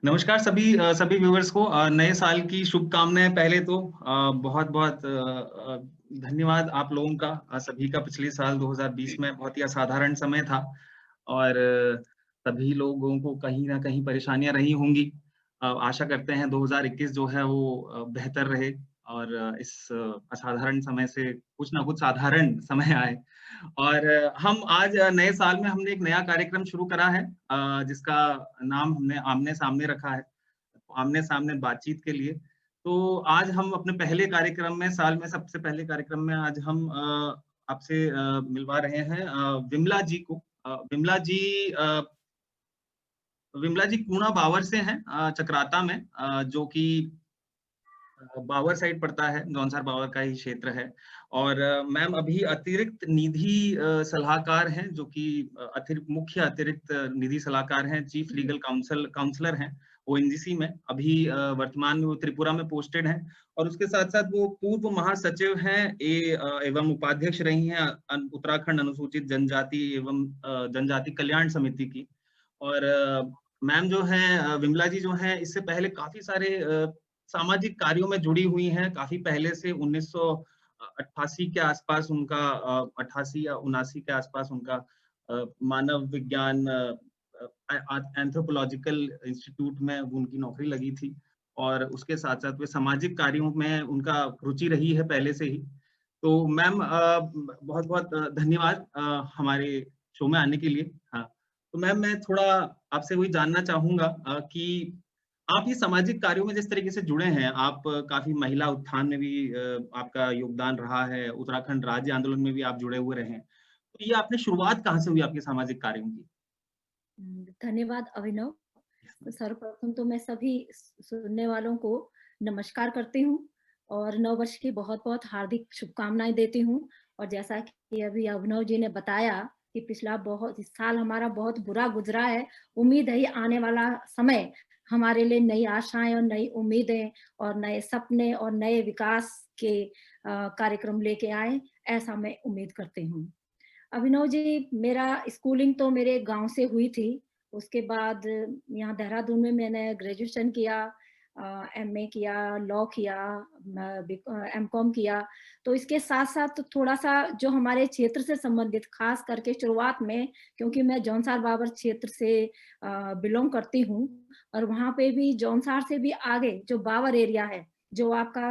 नमस्कार सभी व्यूअर्स को नए साल की शुभकामनाएं। पहले तो बहुत-बहुत धन्यवाद आप लोगों का। सभी का पिछले साल 2020 में बहुत ही असाधारण समय था और सभी लोगों को कहीं न कहीं परेशानियाँ रही होंगी। आशा करते हैं 2021 जो है वो बेहतर रहे और इस असाधारण समय से कुछ ना कुछ साधारण समय आए। और हम आज नए साल में हमने एक नया कार्यक्रम शुरू करा है जिसका नाम हमने आमने-सामने रखा है, आमने-सामने बातचीत के लिए। तो आज हम अपने पहले कार्यक्रम में साल में सबसे पहले कार्यक्रम में आज हम आपसे मिलवा रहे हैं विमला जी को। विमला जी पूना बावर से हैं चकराता में जो कि बावर साइड पड़ता है, जौनसार बावर का ही क्षेत्र है। और मैम अभी अतिरिक्त निधि सलाहकार हैं जो कि अतिरिक्त निधि सलाहकार हैं, चीफ लीगल काउंसलर हैं ओएनजीसी में। अभी वर्तमान में वो त्रिपुरा में पोस्टेड हैं और उसके साथ-साथ वो पूर्व महासचिव हैं एवं उपाध्यक्ष रही हैं उत्तराखंड अनुसूचित जनजाति एवं जनजाति कल्याण समिति की। और मैम जो हैं विमला जी जो हैं इससे पहले काफ़ी सारे सामाजिक कार्यों में जुड़ी हुई हैं। काफ़ी पहले से 1988 के आसपास उनका 88 या 79 के आसपास उनका मानव विज्ञान एंथ्रोपोलॉजिकल इंस्टीट्यूट में वो उनकी नौकरी लगी थी और उसके साथ-साथ वे सामाजिक कार्यों में उनका रुचि रही है पहले से ही। तो मैम बहुत-बहुत धन्यवाद हमारे शो में आने के लिए। हाँ, तो मैम मैं थोड़ा आपसे वही जानना चाहूँगा कि आप ये सामाजिक कार्यों में जिस तरीके से जुड़े हैं, आप काफ़ी महिला उत्थान में भी आपका योगदान रहा है, उत्तराखंड राज्य आंदोलन में भी आप जुड़े हुए रहे हैं। तो ये आपने शुरुआत कहाँ से हुई आपके सामाजिक कार्यों की? धन्यवाद अभिनव। सर्वप्रथम तो मैं सभी सुनने वालों को नमस्कार करती हूँ और नववर्ष की बहुत-बहुत हार्दिक शुभकामनाएँ देती हूँ। और जैसा कि अभी अभिनव जी ने बताया कि पिछला बहुत इस साल हमारा बहुत बुरा गुज़रा है। उम्मीद है ये आने वाला समय हमारे लिए नई आशाएँ और नई उम्मीदें और नए सपने और नए विकास के कार्यक्रम लेके आए, ऐसा मैं उम्मीद करती हूँ। अभिनव जी, मेरा स्कूलिंग तो मेरे गाँव से हुई थी। उसके बाद यहाँ देहरादून में मैंने ग्रेजुएशन किया, एमए किया, लॉ किया, एमकॉम किया। तो इसके साथ-साथ थोड़ा-सा जो हमारे क्षेत्र से संबंधित ख़ास करके शुरुआत में, क्योंकि मैं जौनसार बावर क्षेत्र से बिलॉन्ग करती हूँ और वहाँ पे भी जौनसार से भी आगे जो बावर एरिया है, जो आपका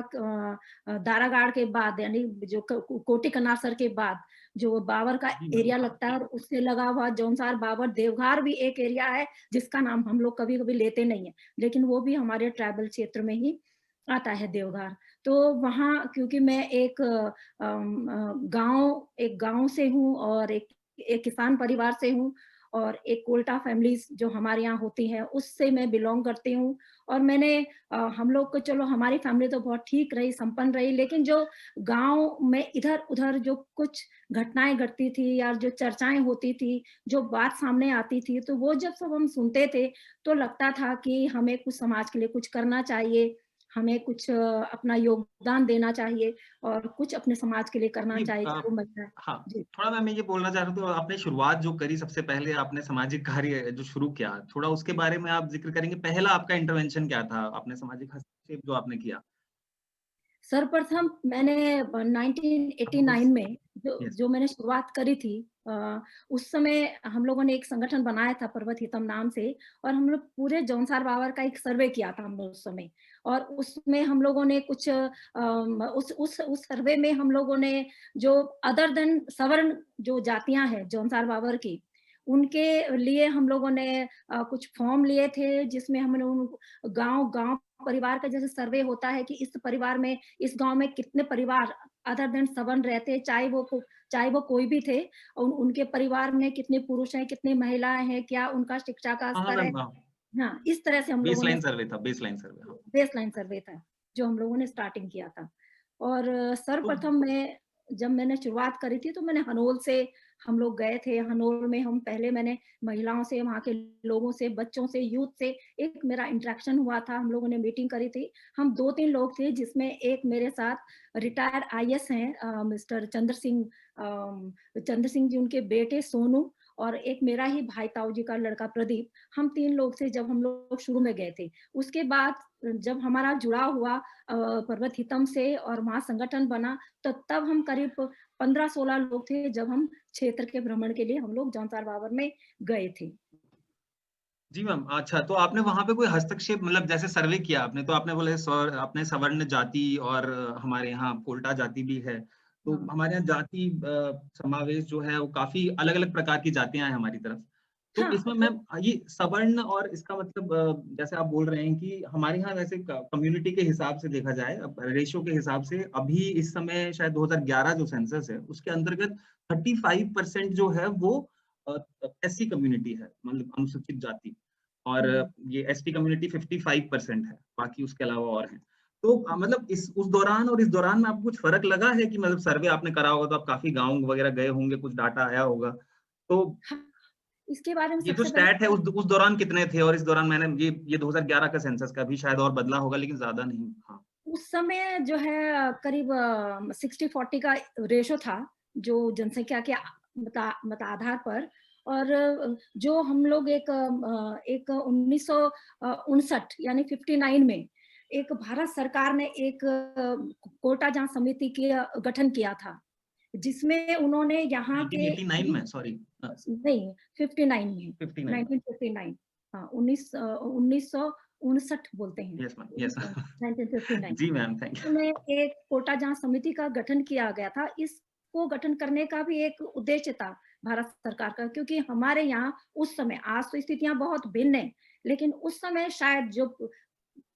दारागाड़ के बाद यानी जो कोटी कनासर के बाद जो बावर का जी मैम। एरिया लगता है और उससे लगा हुआ जौनसार बावर देवघर भी एक एरिया है जिसका नाम हम लोग कभी-कभी लेते नहीं है, लेकिन वो भी हमारे ट्राइबल क्षेत्र में ही आता है देवघर। तो वहाँ क्योंकि मैं एक गाँव से हूँ और एक एक किसान परिवार से हूँ और एक कोल्टा फैमिलीज़ जो हमारे यहाँ होती है उससे मैं बिलॉन्ग करती हूँ। और हम लोग को चलो हमारी फैमिली तो बहुत ठीक रही, संपन्न रही, लेकिन जो गाँव में इधर-उधर जो कुछ घटनाएँ घटती थी या जो चर्चाएँ होती थी, जो बात सामने आती थी, तो वो जब सब हम सुनते थे, तो लगता था कि हमें कुछ समाज के लिए कुछ करना चाहिए, हमें कुछ अपना योगदान देना चाहिए और कुछ अपने समाज के लिए करना जी चाहिए, चाहे वो महिला। हाँ, जी। थोड़ा मैं ये बोलना चाह रहा था आपने शुरुआत जो करी सबसे पहले आपने सामाजिक कार्य जो शुरू किया, थोड़ा उसके बारे में आप ज़िक्र करेंगे? पहला आपका इंटरवेंशन क्या था? आपने सामाजिक हस्तक्षेप जो आपने किया? सर्वप्रथम मैंने 1989 में जो यस। जो मैंने शुरुआत करी थी, उस समय हम लोगों ने एक संगठन बनाया था पर्वत हितम नाम से और हम लोग पूरे जौनसार बावर का एक सर्वे किया था हम लोग उस समय। और उसमें हम लोगों ने कुछ उस सर्वे में हम लोगों ने जो अदर देन सवर्ण जो जातियाँ हैं जौनसार बावर की, उनके लिए हम लोगों ने कुछ फॉर्म लिए थे जिसमें हमने उन गाँव-गाँव परिवार का जैसे सर्वे होता है कि इस गाँव में कितने परिवार अदर देन सवर्ण रहते हैं, चाहे वो कोई भी थे। उनके परिवार में कितने पुरुष हैं, कितनी महिलाएँ हैं, क्या उनका शिक्षा का हाँ, हाँ स्तर है। मैम, हाँ। हाँ, इस तरह से हम लोगों ने बेसलाइन सर्वे, हाँ। बेसलाइन सर्वे था, जो हम लोगों ने स्टार्टिंग किया था। और तो सर्वप्रथम जब मैंने शुरुआत करी थी तो मैंने हनोल से हम लोग गए थे। हनोल में मैंने महिलाओं से, वहाँ के लोगों से, बच्चों से, यूथ से एक मेरा इंटरेक्शन हुआ था। हम लोगों ने मीटिंग करी थी। हम 2-3 लोग थे जिसमें एक मेरे साथ रिटायर्ड आईएएस हैं, मिस्टर चंद्र सिंह जी, उनके बेटे सोनू और एक मेरा ही भाई ताऊ जी का लड़का प्रदीप, हम 3 लोग थे जब हम लोग शुरू में गए थे। उसके बाद जब हमारा जुड़ाव हुआ पर्वत हितम से और वहाँ संगठन बना, तो तब हम करीब 15-16 लोग थे जब हम क्षेत्र के भ्रमण के लिए हम लोग जौनसार बावर में गए थे। जी मैम, अच्छा तो आपने वहाँ पे कोई हस्तक्षेप मतलब जैसे सर्वे किया आपने, तो आपने बोले आपने सवर्ण जाति और हमारे यहाँ कोल्टा जाति भी है। तो हाँ। हमारे यहाँ जाति समावेश जो है वो काफ़ी अलग-अलग प्रकार की जातियाँ हैं हमारी तरफ। तो हाँ, इसमें मैम ये सवर्ण और इसका मतलब जैसे आप बोल रहे हैं कि हमारे यहाँ वैसे कम्युनिटी के हिसाब से देखा जाए, अब रेशियो के हिसाब से अभी इस समय शायद 2011 जो सेंसस है, उसके अंतर्गत 35% जो है वो अ, एससी कम्युनिटी है, मतलब अनुसूचित जाति। और हुँ। ये एसटी कम्युनिटी 55% है, बाकी उसके अलावा और हैं। तो मतलब इस उस दौरान और इस दौरान में आपको कुछ फ़र्क लगा है कि मतलब सर्वे आपने करा होगा तो आप काफ़ी गाँव वगैरह गए होंगे, कुछ डाटा आया होगा। तो हाँ, इसके बारे में ये जो सबसे पहले स्टैट है उस दौरान कितने थे और इस दौरान मैंने ये 2011 का सेंसस का भी शायद और बदला होगा लेकिन ज़्यादा नहीं। हाँ। उस समय जो है करीब 60-40 का रेशो था, जो जनसंख्या के मत आधार पर। और जो हम लोग एक 1959 यानी 59 में एक भारत सरकार ने एक कोटा जहाँ समिति के गठन किया था, जिसमें उन्होंने यहाँ के 1989 में सॉरी नहीं 59 में 59 में। 1959 हाँ 1959 बोलते हैं यस मैम, यस। 1959 जी मैम, थैंक यू। में एक कोटा जहाँ समिति का गठन किया गया था। इसको गठन करने का भी एक उद्देश्य था भारत सरकार का, क्योंकि हमारे यहाँ उस समय, आज तो स्थितियां बहुत भिन्न है, लेकिन उस समय शायद जो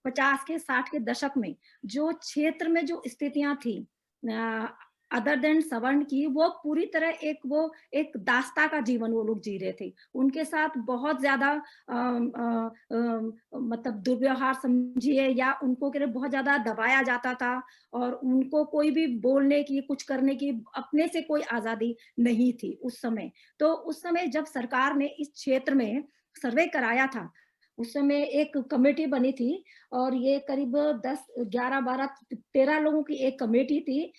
50 के 60 के दशक में जो क्षेत्र में जो स्थितियां थी अदर देन सवर्ण की, वो पूरी तरह एक दास्ता का जीवन वो लोग जी रहे थे। उनके साथ बहुत ज्यादा मतलब दुर्व्यवहार समझिए या उनको के बहुत ज्यादा दबाया जाता था, और उनको कोई भी बोलने की, कुछ करने की अपने से कोई आजादी नहीं थी उस समय। तो उस समय जब सरकार ने इस क्षेत्र में सर्वे कराया था, उस समय एक कमेटी बनी थी, और ये करीब 10, 11, 12, 13 लोगों की एक कमेटी थी,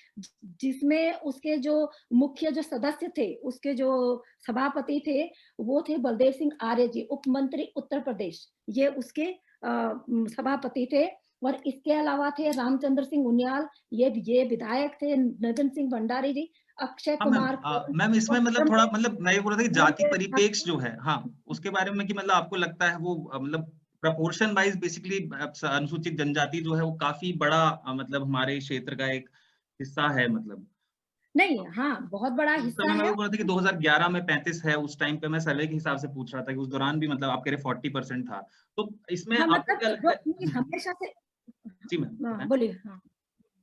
जिसमें उसके जो मुख्य जो सदस्य थे, उसके जो सभापति थे, वो थे बलदेव सिंह आर्य जी, उप मंत्री उत्तर प्रदेश, ये उसके सभापति थे। और इसके अलावा थे रामचंद्र सिंह उनियाल, ये विधायक थे, नगन सिंह भंडारी जी, अक्षय हाँ मैम, कुमार कौल मैम इसमें और मतलब थोड़ा मतलब मैं ये बोल रहा था कि जाति धर्मेंद्र परिपेक्ष जो है, हाँ, उसके बारे में कि मतलब आपको लगता है वो मतलब प्रोपोर्शन वाइज बेसिकली अनुसूचित जनजाति जो है वो काफी बड़ा मतलब हमारे क्षेत्र का एक हिस्सा है मतलब। नहीं, हाँ, बहुत बड़ा उस हिस्सा समय मैं है। वो बोल रहा था कि 2011 में 35 है, उस टाइम पे मैं सर्वे के हिसाब से पूछ रहा था कि उस दौरान भी मतलब आप कह रहे 40% था। तो इसमें हाँ, आपको मतलब क्या जो लगता है? नहीं हमेशा से जी मैम, हाँ, बताएँ। बोलिए, हाँ,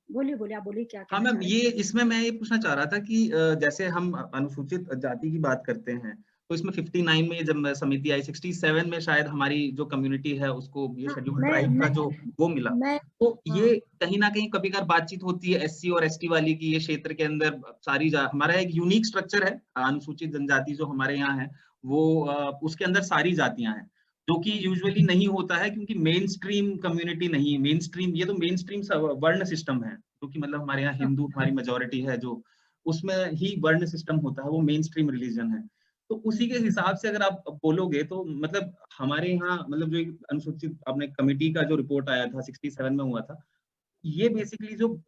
बोलिए, आप बोलिए क्या हाँ कहना मैम, चाह रहे ये हैं? इसमें मैं ये पूछना चाह रहा था कि जैसे हम अनुसूचित जाति की बात करते हैं, तो इसमें 59 में जब समिति आई, 67 में शायद हमारी जो कम्युनिटी है उसको ये हाँ, शेड्यूल्ड मैं ट्राइब का मैं जो वो मिला। मैं तो हाँ, ये कहीं न कहीं कभी-कभार बातचीत होती है एससी और एसटी वाली की ये क्षेत्र के अंदर सारी जा हमारा एक यूनिक स्ट्रक्चर है, अनुसूचित जनजाति जो हमारे यहाँ है, वो उसके अंदर सारी जातियाँ हैं। जो कि हुँ, यूजुअली नहीं होता है क्योंकि मेन स्ट्रीम कम्युनिटी नहीं, मेन स्ट्रीम ये तो मेन स्ट्रीम वर्ण सिस्टम है। क्योंकि मतलब हमारे यहाँ हाँ, हिंदू हमारी मेजॉरिटी है जो, उसमें ही वर्ण सिस्टम होता है, वो मेन स्ट्रीम रिलीजन है। तो उसी के हुँ। हिसाब से अगर आप बोलोगे तो मतलब हमारे यहाँ मतलब जो एक अनुसूचित आपने कमिटी का जो रिपोर्ट आया था 67 में हुआ था, ये बेसिकली जो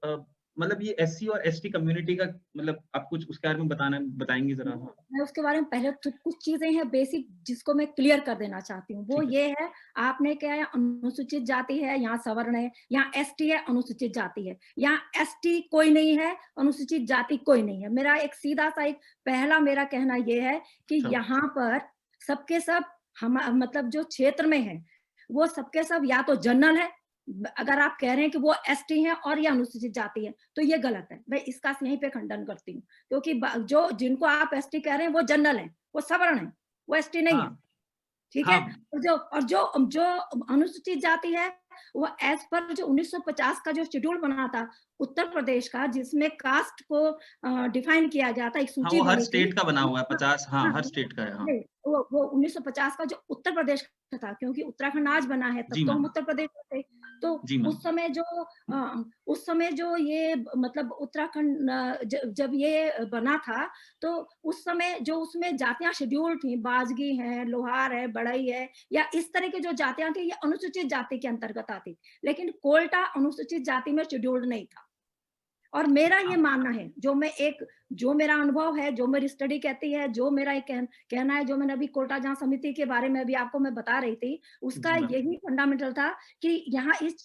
मतलब ये एससी और एसटी कम्युनिटी का मतलब आप कुछ उसके बारे में बताएँगे ज़रा? हाँ, मैं उसके बारे में पहले तो कुछ चीज़ें हैं बेसिक जिसको मैं क्लियर कर देना चाहती हूँ। वो ठीक है। ये है, आपने क्या है, अनुसूचित जाति है, यहाँ सवर्ण है, यहाँ एसटी है, अनुसूचित जाति है। यहाँ एसटी कोई नहीं है, अनुसूचित जाति कोई नहीं है। मेरा एक सीधा-सा एक पहला मेरा कहना ये है कि अच्छा, यहाँ पर सबके सब हम मतलब जो क्षेत्र में है, वो सबके सब या तो जनरल है, अगर आप कह रहे हैं कि वो एसटी हैं और ये अनुसूचित जाति है, तो ये गलत है। मैं इसका यहीं पे खंडन करती हूँ। क्योंकि जो जिनको आप एसटी कह रहे हैं वो जनरल हैं, वो सवर्ण हैं, वो एसटी नहीं है, हाँ, ठीक है? हाँ, और जो अनुसूचित जाति है, वो एज़ पर जो 1950 का जो शेड्यूल बना था उत्तर प्रदेश का, जिसमें कास्ट को डिफाइन किया गया था, एक हाँ, सूची वो हर बनी थी। स्टेट का बना हुआ है 50 हाँ, हाँ, हर स्टेट का है, हाँ। नहीं, वो 1950 का जो उत्तर प्रदेश का था, क्योंकि उत्तराखंड आज बना है, तब जी तो हम मैम। उत्तर प्रदेश में थे। तो जी मैम। उस समय जो ये मतलब उत्तराखंड जब ये बना था, तो उस समय जो उसमें जातियां शेड्यूल थी, बाजगी है, लोहार है, बढ़ई है, या इस तरह की जो जातियां थी, ये अनुसूचित जाति के अंतर्गत आती, लेकिन कोल्टा अनुसूचित जाति में शेड्यूल्ड नहीं था। और मेरा ये मानना है, जो मेरा अनुभव है, जो मेरी स्टडी कहती है, जो मेरा एक कहना है, जो मैंने अभी कोटा जहां समिति के बारे में भी आपको मैं बता रही थी, उसका जी मैम। यही फंडामेंटल था कि इस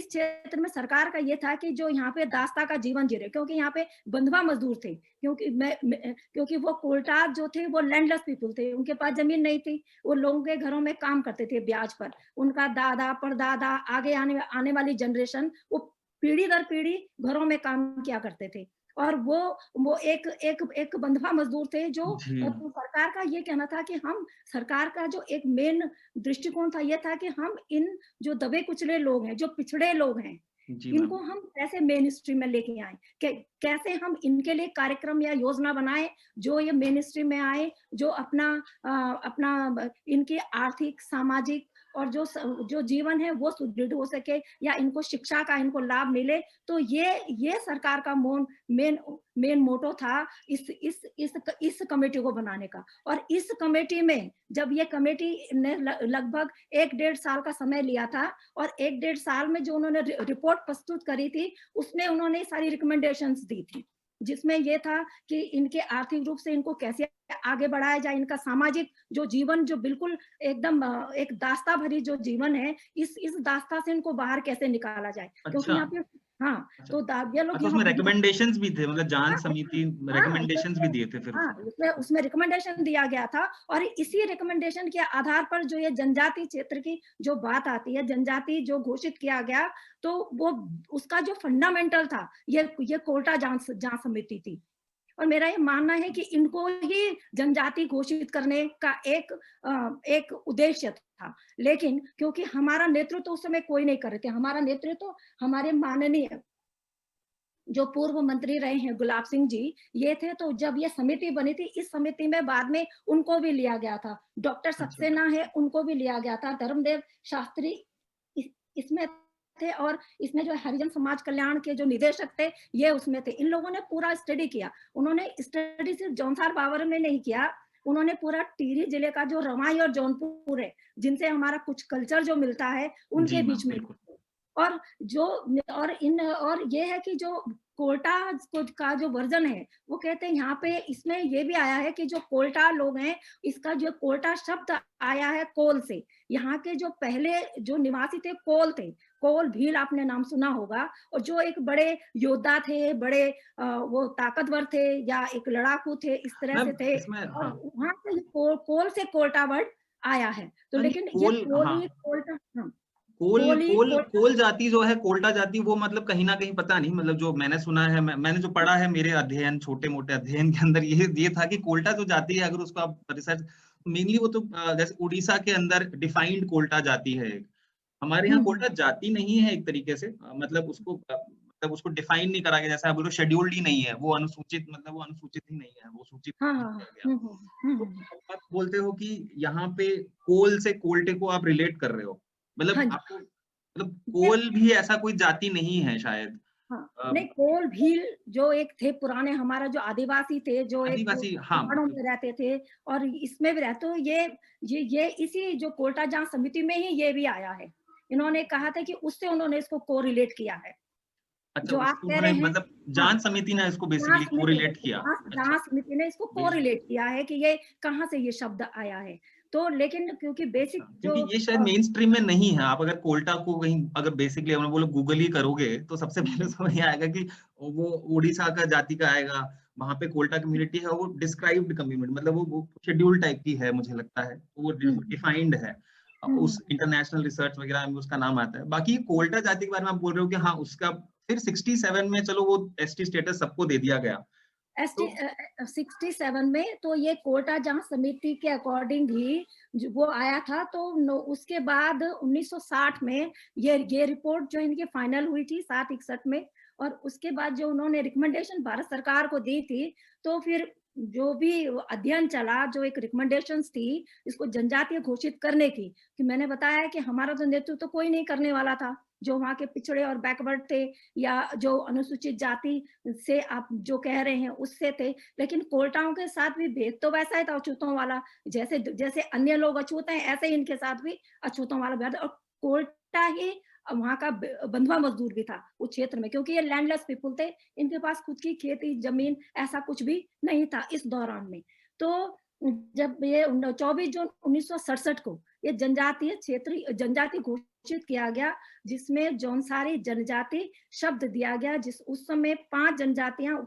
क्षेत्र में सरकार का ये था कि जो यहाँ पे दास्ता का जीवन जी रहे, क्योंकि यहाँ पे बंधुआ मजदूर थे, क्योंकि वो कोल्टा जो थे वो लैंडलेस पीपल थे, उनके पास जमीन नहीं थी, वो लोगों के घरों में काम करते थे ब्याज पर। उनका दादा परदादा आगे आने वाली जनरेशन वो पीढ़ी दर पीढ़ी घरों में काम किया करते थे, और वो एक बंधुआ मजदूर थे। जो जी। तो सरकार का ये कहना था कि सरकार का जो एक मेन दृष्टिकोण था, ये था कि हम इन जो दबे कुचले लोग हैं, जो पिछड़े लोग हैं, जी इनको मैम। हम कैसे मेन स्ट्रीम में लेके आए, कैसे हम इनके लिए कार्यक्रम या योजना बनाए जो ये मेन स्ट्रीम में आए, जो अपना इनकी आर्थिक, सामाजिक और जो जीवन है वो सुदृढ़ हो सके, या इनको शिक्षा का इनको लाभ मिले। तो ये सरकार का मेन मोटो था इस कमेटी को बनाने का। और इस कमेटी में जब ये कमेटी ने लगभग 1-1.5 साल का समय लिया था, और 1-1.5 साल में जो उन्होंने रिपोर्ट प्रस्तुत करी थी, उसमें उन्होंने सारी रिकमेंडेशंस दी थी, जिसमें ये था कि इनके आर्थिक रूप से इनको कैसे आगे बढ़ाया जाए, इनका सामाजिक जो जीवन जो बिल्कुल एकदम एक दास्ता भरी जो जीवन है, इस दास्ता से इनको बाहर कैसे निकाला जाए, क्योंकि अच्छा। यहाँ पे हाँ, अच्छा। तो ये लोग अच्छा, यहाँ उसमें बंधुआ। रिकमेंडेशंस भी थे, मतलब हाँ, जांच समिति हाँ, रिकमेंडेशंस भी दिए थे फिर हाँ, उसमें। उसमें रिकमेंडेशन दिया गया था, और इसी रिकमेंडेशन के आधार पर जो ये जनजाति क्षेत्र की जो बात आती है, जनजाति जो घोषित किया गया, तो वो उसका जो फंडामेंटल था, ये कोटा जांच समिति थी। और मेरा ये मानना है कि इनको ही जनजाति घोषित करने का एक उद्देश्य था, लेकिन क्योंकि हमारा नेतृत्व उस समय कोई नहीं कर रहे थे, हमारा नेतृत्व हमारे माननीय जो पूर्व मंत्री रहे हैं गुलाब सिंह जी, ये थे। तो जब ये समिति बनी थी, इस समिति में बाद में उनको भी लिया गया था, डॉक्टर अच्छा। सक्सेना है, उनको भी लिया गया था, धर्मदेव शास्त्री इसमें थे, और इसमें जो हरिजन समाज कल्याण के जो निदेशक थे, ये उसमें थे। इन लोगों ने पूरा स्टडी किया। उन्होंने स्टडी सिर्फ जौनसार बावर में नहीं किया, उन्होंने पूरा टिहरी जिले का जो रवाई और जौनपुर है, जिनसे हमारा कुछ कल्चर जो मिलता है, जी उनके मैम, बीच में। बिल्कुल। और जो और ये है कि जो कोल्टा का जो वर्जन है, वो कहते हैं यहाँ पे इसमें ये भी आया है कि जो कोल्टा लोग हैं, इसका जो कोल्टा शब्द आया है कोल से। यहाँ के जो पहले जो निवासी थे कोल थे, कोल भील आपने नाम सुना होगा, और जो एक बड़े योद्धा थे, बड़े वो ताकतवर थे, या एक लड़ाकू थे, इस तरह मैम से थे। इसमें, और हाँ। वहां से कोल से कोल्टा वर्ड आया है। तो हाँ, नहीं, लेकिन ये कोल, कोल हाँ। ही कोल्टा, हाँ, कोल कोल ही कोल कोल्टा। कोल जाति जो है, कोल्टा जाति, वो मतलब कहीं ना कहीं पता नहीं, मतलब जो मैंने सुना है, मैंने जो पढ़ा है, मेरे अध्ययन, छोटे मोटे अध्ययन के अंदर ये था कि कोल्टा जो जाति है, अगर उसको आप रिसर्च, मेनली वो तो जैसे उड़ीसा के अंदर डिफाइंड कोल्टा जाति है एक। हमारे यहाँ कोल्टा जाति नहीं है एक तरीके से, मतलब उसको डिफाइन नहीं करा गया, जैसे आप बोलो शेड्यूल्ड ही नहीं है वो, अनुसूचित, मतलब वो अनुसूचित ही नहीं है, वो सूचित हाँ, नहीं हाँ, किया गया। हाँ, तो आप बोलते हो कि यहाँ पे कोल से कोल्टे को आप रिलेट कर रहे हो, हाँ मतलब जी, आपको, मतलब ये कोल भी ऐसा कोई जाति नहीं है शायद। हाँ, अ, नहीं, कोल भील जो एक थे पुराने, हमारा जो आदिवासी थे, जो एक आदिवासी, हाँ, पहाड़ों में रहते थे, और इसमें भी रहते, तो ये इसी जो कोल्टा जांच समिति में ही ये भी आया है। इन्होंने कहा था कि उससे उन्होंने इसको कोरिलेट किया है, अच्छा, जो आप उसको कह उन्होंने, रहे हैं। मतलब हाँ, जांच समिति ने इसको जांच बेसिकली समिति कोरिलेट किया। अच्छा। जांच समिति ने इसको बिल कोरिलेट किया है कि ये कहाँ से ये शब्द आया है। तो लेकिन क्योंकि अच्छा, बेसिक जो क्योंकि ये शायद मेन स्ट्रीम में नहीं है। आप अगर कोल्टा को कहीं, अगर बेसिकली हम बोलो गूगल ही करोगे, तो सबसे पहले समझ में आएगा कि वो उड़ीसा का जाति का आएगा, वहाँ पे कोल्टा कम्युनिटी है, वो डिस्क्राइब्ड कम्युनिटी, मतलब वो शेड्यूल टाइप की है, मुझे लगता है वो डिफाइंड है। उस इंटरनेशनल रिसर्च वगैरह में उसका नाम आता है। बाकी कोल्टा जाति के बारे में आप बोल रहे हो कि हाँ, उसका फिर 67 में चलो वो एसटी स्टेटस सबको दे दिया गया। एसटी तो 67 में तो ये कोटा जांच समिति के अकॉर्डिंग ही वो आया था। तो उसके बाद 1960 में ये रिपोर्ट जो इनकी फाइनल हुई थी 761 में, और उसके बाद जो उन्होंने रिकमेंडेशन भारत सरकार को दी थी, तो फिर जो भी अध्ययन चला, जो एक रिकमेंडेशंस थी इसको जनजातीय घोषित करने की, कि मैंने बताया कि हमारा तो नेतृत्व तो कोई नहीं करने वाला था, जो वहाँ के पिछड़े और बैकवर्ड थे या जो अनुसूचित जाति से आप जो कह रहे हैं उससे थे। लेकिन कोलटाओं के साथ भी भेद तो वैसा ही था अछूतों वाला, जैसे जैसे अन्य लोग अछूत हैं ऐसे ही इनके साथ भी अछूतों वाला भेद। और कोलटा ही वहाँ का बंधुआ मजदूर भी था उस क्षेत्र में, क्योंकि ये लैंडलेस पीपुल थे, इनके पास खुद की खेती जमीन ऐसा कुछ भी नहीं था इस दौरान में। तो जब ये 24 जून 1967 को ये जनजातीय क्षेत्र जनजाति घोषित किया गया, जिसमें जौनसारी जनजाति शब्द दिया गया, जिस उस समय 5 जनजातियां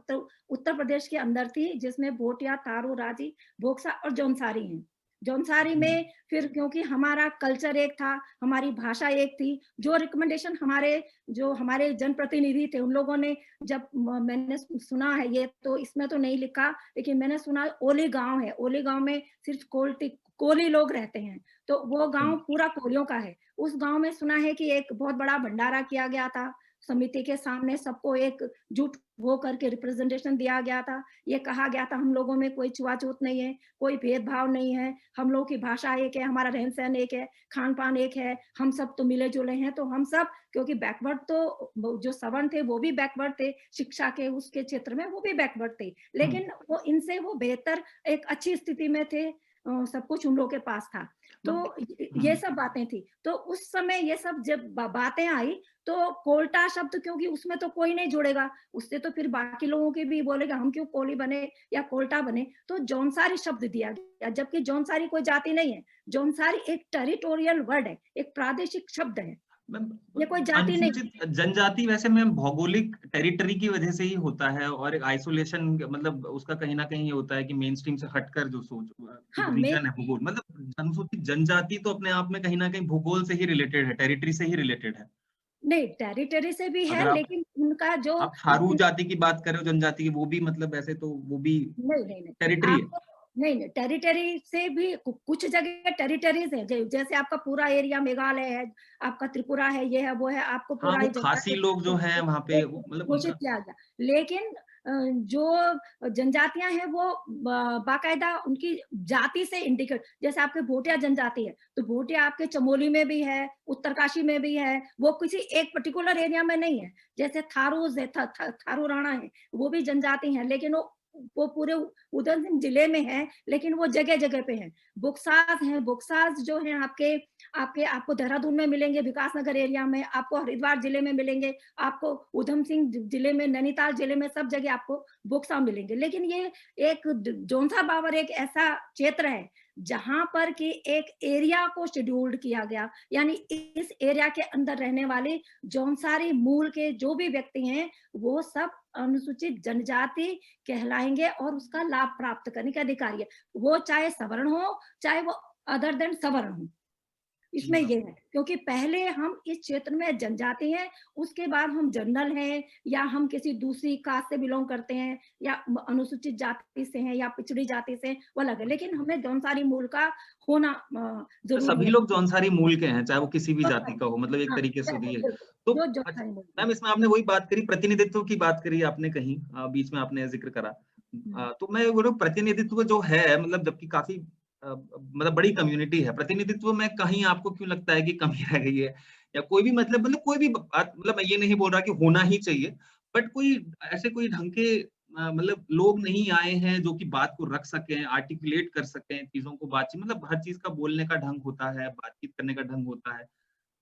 उत्तर प्रदेश के अंदर थी, जिसमें भोटिया, थारू, राजी, भोक्सा और जौनसारी हैं। जौनसारी में फिर क्योंकि हमारा कल्चर एक था, हमारी भाषा एक थी, जो रिकमेंडेशन हमारे जनप्रतिनिधि थे उन लोगों ने, जब मैंने सुना है, ये तो इसमें तो नहीं लिखा, लेकिन मैंने सुना ओली गांव है, ओली गांव में सिर्फ कोली लोग रहते हैं, तो वो गांव पूरा कोलियों का है। उस गांव में सुना है कि एक बहुत बड़ा भंडारा किया गया था, समिति के सामने सबको एकजुट हो करके रिप्रेजेंटेशन दिया गया था। ये कहा गया था हम लोगों में कोई छुआछूत नहीं है, कोई भेदभाव नहीं है, हम लोगों की भाषा एक है, हमारा रहन सहन एक है, खान पान एक है, हम सब तो मिले जुले हैं। तो हम सब, क्योंकि बैकवर्ड तो जो सवर्ण थे वो भी बैकवर्ड थे, शिक्षा के उसके क्षेत्र में वो भी बैकवर्ड थे, लेकिन वो इनसे वो बेहतर एक अच्छी स्थिति में थे, सब कुछ उन लोगों के पास था। तो ये सब बातें थी। तो उस समय ये सब जब बातें आई, तो कोल्टा शब्द, क्योंकि उसमें तो कोई नहीं जुड़ेगा, उससे तो फिर बाकी लोगों के भी बोलेगा हम क्यों कोली बने या कोल्टा बने, तो जौनसारी शब्द दिया गया, जबकि जौनसारी कोई जाति नहीं है, जौनसारी एक टेरिटोरियल वर्ड है, एक प्रादेशिक शब्द है, ये कोई जाति नहीं। अनुसूचित जनजाति वैसे मैम भौगोलिक टेरिटरी की वजह से ही होता है, और एक आइसोलेशन मतलब उसका कहीं ना कहीं ये होता है कि मेन स्ट्रीम से हटकर जो सोच एक हाँ, रीजन है भूगोल, मतलब अनुसूचित जनजाति तो अपने आप में कहीं ना कहीं भूगोल से ही रिलेटेड है, टेरिटरी से ही रिलेटेड है। नहीं, टेरिटरी से भी है, अगर लेकिन उनका जो आप थारू जाति की बात कर रहे हो, जनजाति की, वो भी मतलब वैसे तो वो भी नहीं, नहीं, नहीं। टेरिटरी है। आपको नहीं, नहीं, टेरिटरी से भी कुछ जगह टेरिटरीज है, जैसे आपका पूरा एरिया मेघालय है, आपका त्रिपुरा है, ये है वो है, आपको हाँ, पूरा वो ये जगह खासी लोग जो है वहाँ पे मतलब घोषित उनका किया गया। लेकिन जो जनजातियां हैं वो बाकायदा उनकी जाति से इंडिकेट, जैसे आपके भोटिया जनजाति है, तो भोटिया आपके चमोली में भी है, उत्तरकाशी में भी है, वो किसी एक पर्टिकुलर एरिया में नहीं है। जैसे थारू राणा है, वो भी जनजाति है, लेकिन वो पूरे उधम सिंह जिले में है, लेकिन वो जगह जगह पे है। बुक्सास हैं, बुक्सास जो हैं आपके आपके आपको देहरादून में मिलेंगे, विकासनगर एरिया में, आपको हरिद्वार जिले में मिलेंगे, आपको उधम सिंह जिले में, नैनीताल जिले में, सब जगह आपको बुक्सा मिलेंगे। लेकिन ये एक जोंसा बावर एक ऐसा क्षेत्र है जहां पर कि एक एरिया को शेड्यूल्ड किया गया, यानी इस एरिया के अंदर रहने वाले जौनसारी मूल के जो भी व्यक्ति हैं वो सब अनुसूचित जनजाति कहलाएंगे और उसका लाभ प्राप्त करने के अधिकारी है, वो चाहे सवर्ण हो चाहे वो अदर देन सवर्ण हो। इसमें ये है, क्योंकि पहले हम इस क्षेत्र में जनजाति हैं, उसके बाद हम जनरल हैं, या हम किसी दूसरी कास्ट से बिलोंग करते हैं, या अनुसूचित जाति से हैं, या पिछड़ी जाति से, वो अलग है, लेकिन हमें जौनसारी मूल का होना तो जरूरी सभी है। लोग जौनसारी मूल के हैं, चाहे वो किसी भी जाति का हो, मतलब एक हाँ, तरीके से बिल्कुल, दिए। बिल्कुल, तो जो अच्छा, जौनसारी मूल के मैम इसमें आपने वही बात करी, प्रतिनिधित्व की बात करी आपने कहीं बीच में आपने जिक्र करा। हैं। तो मैं बोलूं प्रतिनिधित्व जो है, मतलब जबकि काफी मतलब बड़ी कम्युनिटी है, प्रतिनिधित्व में कहीं आपको क्यों लगता है कि कमी रह गई है, या कोई भी मतलब कोई भी बात, मतलब मैं ये नहीं बोल रहा कि होना ही चाहिए, बट कोई ऐसे कोई ढंग के मतलब लोग नहीं आए हैं जो कि बात को रख सकें, आर्टिकुलेट कर सकें चीजों को, बातचीत मतलब हर चीज का बोलने का ढंग होता है, बातचीत करने का ढंग होता है।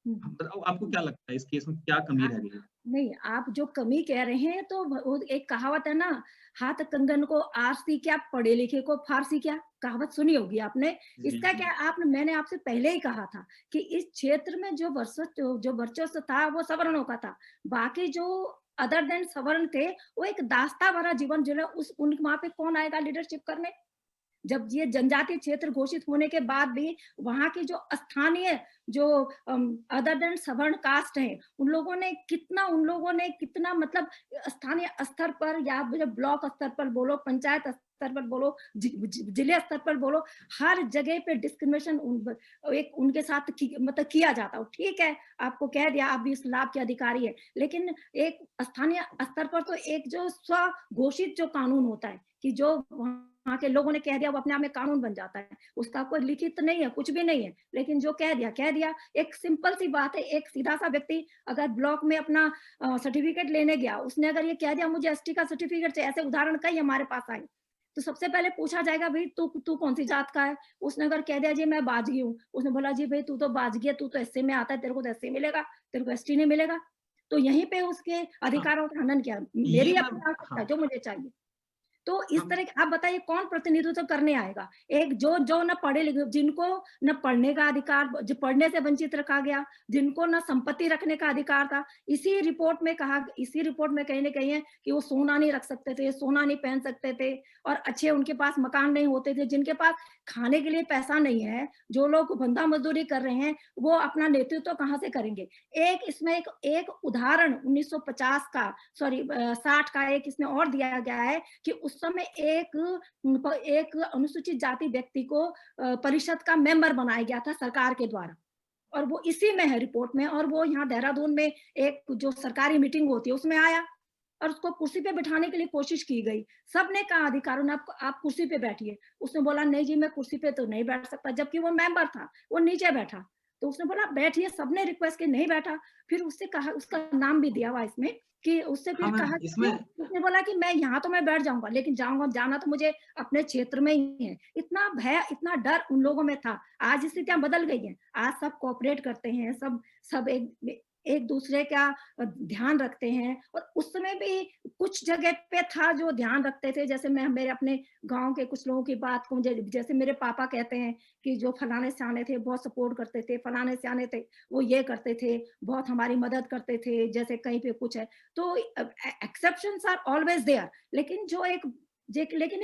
हम्म। बताओ आपको क्या लगता है इस केस में क्या कमी रह गई है? नहीं, आप जो कमी कह रहे हैं तो वो एक कहावत है ना, हाथ कंगन को आरसी क्या, पढ़े लिखे को फारसी क्या, कहावत सुनी होगी आपने। जी इसका जी। क्या, आपने मैंने आपसे पहले ही कहा था कि इस क्षेत्र में जो वर्चस्व था वो सवर्णों का था, बाकी जो अदर देन सवर्ण थे वो एक दास्ता भरा जीवन जो है, उस उन वहां पे कौन आएगा लीडरशिप करने। जब ये जनजातीय क्षेत्र घोषित होने के बाद भी वहां की जो स्थानीय जो अदर देन सवर्ण कास्ट है, उन लोगों ने कितना मतलब स्थानीय स्तर पर या ब्लॉक स्तर पर बोलो, पंचायत स्तर पर बोलो, जिले स्तर पर बोलो, हर जगह पे डिस्क्रिमिनेशन एक उनके साथ मतलब किया जाता है। ठीक है, आपको कह दिया आप भी इस लाभ के अधिकारी है, लेकिन एक स्थानीय स्तर पर तो एक जो स्वघोषित जो कानून होता है कि जो वहाँ के लोगों ने कह दिया वो अपने आप में कानून बन जाता है, उसका कोई लिखित नहीं है, कुछ भी नहीं है, लेकिन जो कह दिया। एक सिंपल सी बात है, एक सीधा सा व्यक्ति अगर ब्लॉक में अपना सर्टिफिकेट लेने गया, उसने अगर ये कह दिया मुझे एसटी का सर्टिफिकेट चाहिए, ऐसे उदाहरण कई हमारे पास आए, तो सबसे पहले पूछा जाएगा भाई तू कौन सी जात का है। उसने अगर कह दिया जी मैं बाजगी हूँ, उसने बोला जी भाई तू तो बाजगी है, तू तो एससी में आता है, तेरे को तो एससी मिलेगा, तेरे को एसटी नहीं मिलेगा। तो यहीं पे उसके हाँ, अधिकारों का हनन किया, ये मेरी मैं अपनी आवश्यकता है हाँ, जो मुझे चाहिए। तो इस हाँ, तरह के आप बताइए कौन प्रतिनिधित्व करने आएगा? एक जो न पढ़े लिखे, जिनको न पढ़ने का अधिकार, जो पढ़ने से वंचित रखा गया, जिनको न संपत्ति रखने का अधिकार था। इसी रिपोर्ट में कहीं न कहीं है कि वो सोना नहीं रख सकते थे, सोना नहीं पहन सकते थे और अच्छे उनके पास मकान नहीं होते थे, जिनके पास खाने के लिए पैसा नहीं है, जो लोग बंधा मजदूरी कर रहे हैं, वो अपना नेतृत्व कहाँ से करेंगे? इसमें एक उदाहरण 1950 का, सॉरी 60 का एक इसमें और दिया गया है कि उस समय एक अनुसूचित जाति व्यक्ति को परिषद का मेंबर बनाया गया था सरकार के द्वारा, और वो इसी में है रिपोर्ट में, और वो यहाँ देहरादून में एक जो सरकारी मीटिंग होती है उसमें आया और उसको कुर्सी पे बिठाने के लिए कोशिश की गई। सबने कहा अधिकारियों ने आप कुर्सी पे बैठिए। उसने बोला नहीं जी मैं कुर्सी पे तो नहीं बैठ सकता, जबकि वो मेंबर था, वो नीचे बैठा। तो उसने बोला बैठिए, सबने रिक्वेस्ट की नहीं बैठा। फिर उससे कहा, उसका नाम भी दिया हुआ इसमें कि उससे हाँ फिर मैम, कहा कि इसमें क्यों? उसने बोला कि मैं यहाँ तो मैं बैठ जाऊँगा, लेकिन जाना तो मुझे अपने क्षेत्र में ही है। इतना भय, इतना डर उन लोगों में था। आज स्थितियाँ बदल गई हैं। आज सब कोऑपरेट करते हैं, सब एक दूसरे का ध्यान रखते हैं, और उस समय भी कुछ जगह पे था जो ध्यान रखते थे। जैसे मैं मेरे अपने गाँव के कुछ लोगों की बात कहूँ, जैसे मेरे पापा कहते हैं कि जो फलाने सयाने थे बहुत सपोर्ट करते थे, फलाने सयाने थे वो ये करते थे, बहुत हमारी मदद करते थे, जैसे कहीं पे कुछ है। तो एक्सेप्शंस आर ऑलवेज देयर, लेकिन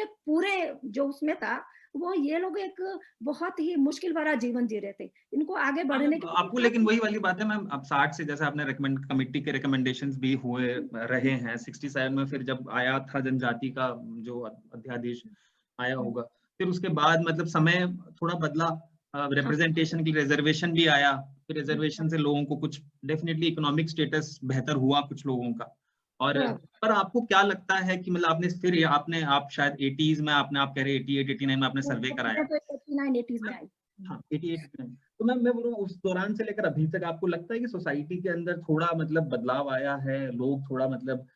एक पूरे जो उसमें था, वो ये लोग एक बहुत ही मुश्किल भरा जीवन जी रहे थे। इनको आगे हाँ बढ़ने मैम, के आपको लिए लेकिन वही वाली बात है मैम, अब 60 से जैसे आपने रिकमेंड कमिटी के रिकमेंडेशंस भी हुए रहे हैं, 67 में फिर जब आया था जनजाति का जो अध्यादेश आया होगा, फिर उसके बाद मतलब समय थोड़ा बदला, हाँ, रिप्रेजेंटेशन की रिजर्वेशन भी आया, फिर रिजर्वेशन से लोगों को कुछ डेफिनेटली इकोनॉमिक स्टेटस बेहतर हुआ कुछ लोगों का। और बराबर। पर आपको क्या लगता है कि मतलब आप शायद 80s में आप कह रहे 88 89 में आपने सर्वे मैं कराया। तो 89 80s में आई। हाँ, 88 में। तो मैं बोल रहा हूँ उस दौरान से लेकर अभी तक आपको लगता है कि सोसाइटी के अंदर थोड़ा मतलब बदलाव आया है, लोग थोड़ा मतलब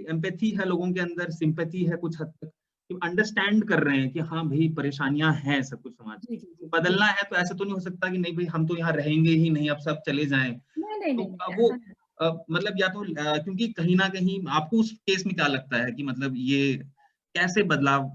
एम्पैथी है लोगों के अंदर, सिंपैथी है कुछ हद तक, कि अंडरस्टैंड कर रहे हैं कि हाँ भाई परेशानियां हैं सब कुछ समाज जी, जी, में। जी, जी। बदलना है तो ऐसे तो नहीं हो सकता कि नहीं भाई हम तो यहाँ रहेंगे ही नहीं, अब सब चले जाएं। नहीं, नहीं, तो नहीं, नहीं, वो ऐसा नहीं। मतलब या तो क्योंकि कहीं ना कहीं आपको उस केस में क्या लगता है कि मतलब ये कैसे बदलाव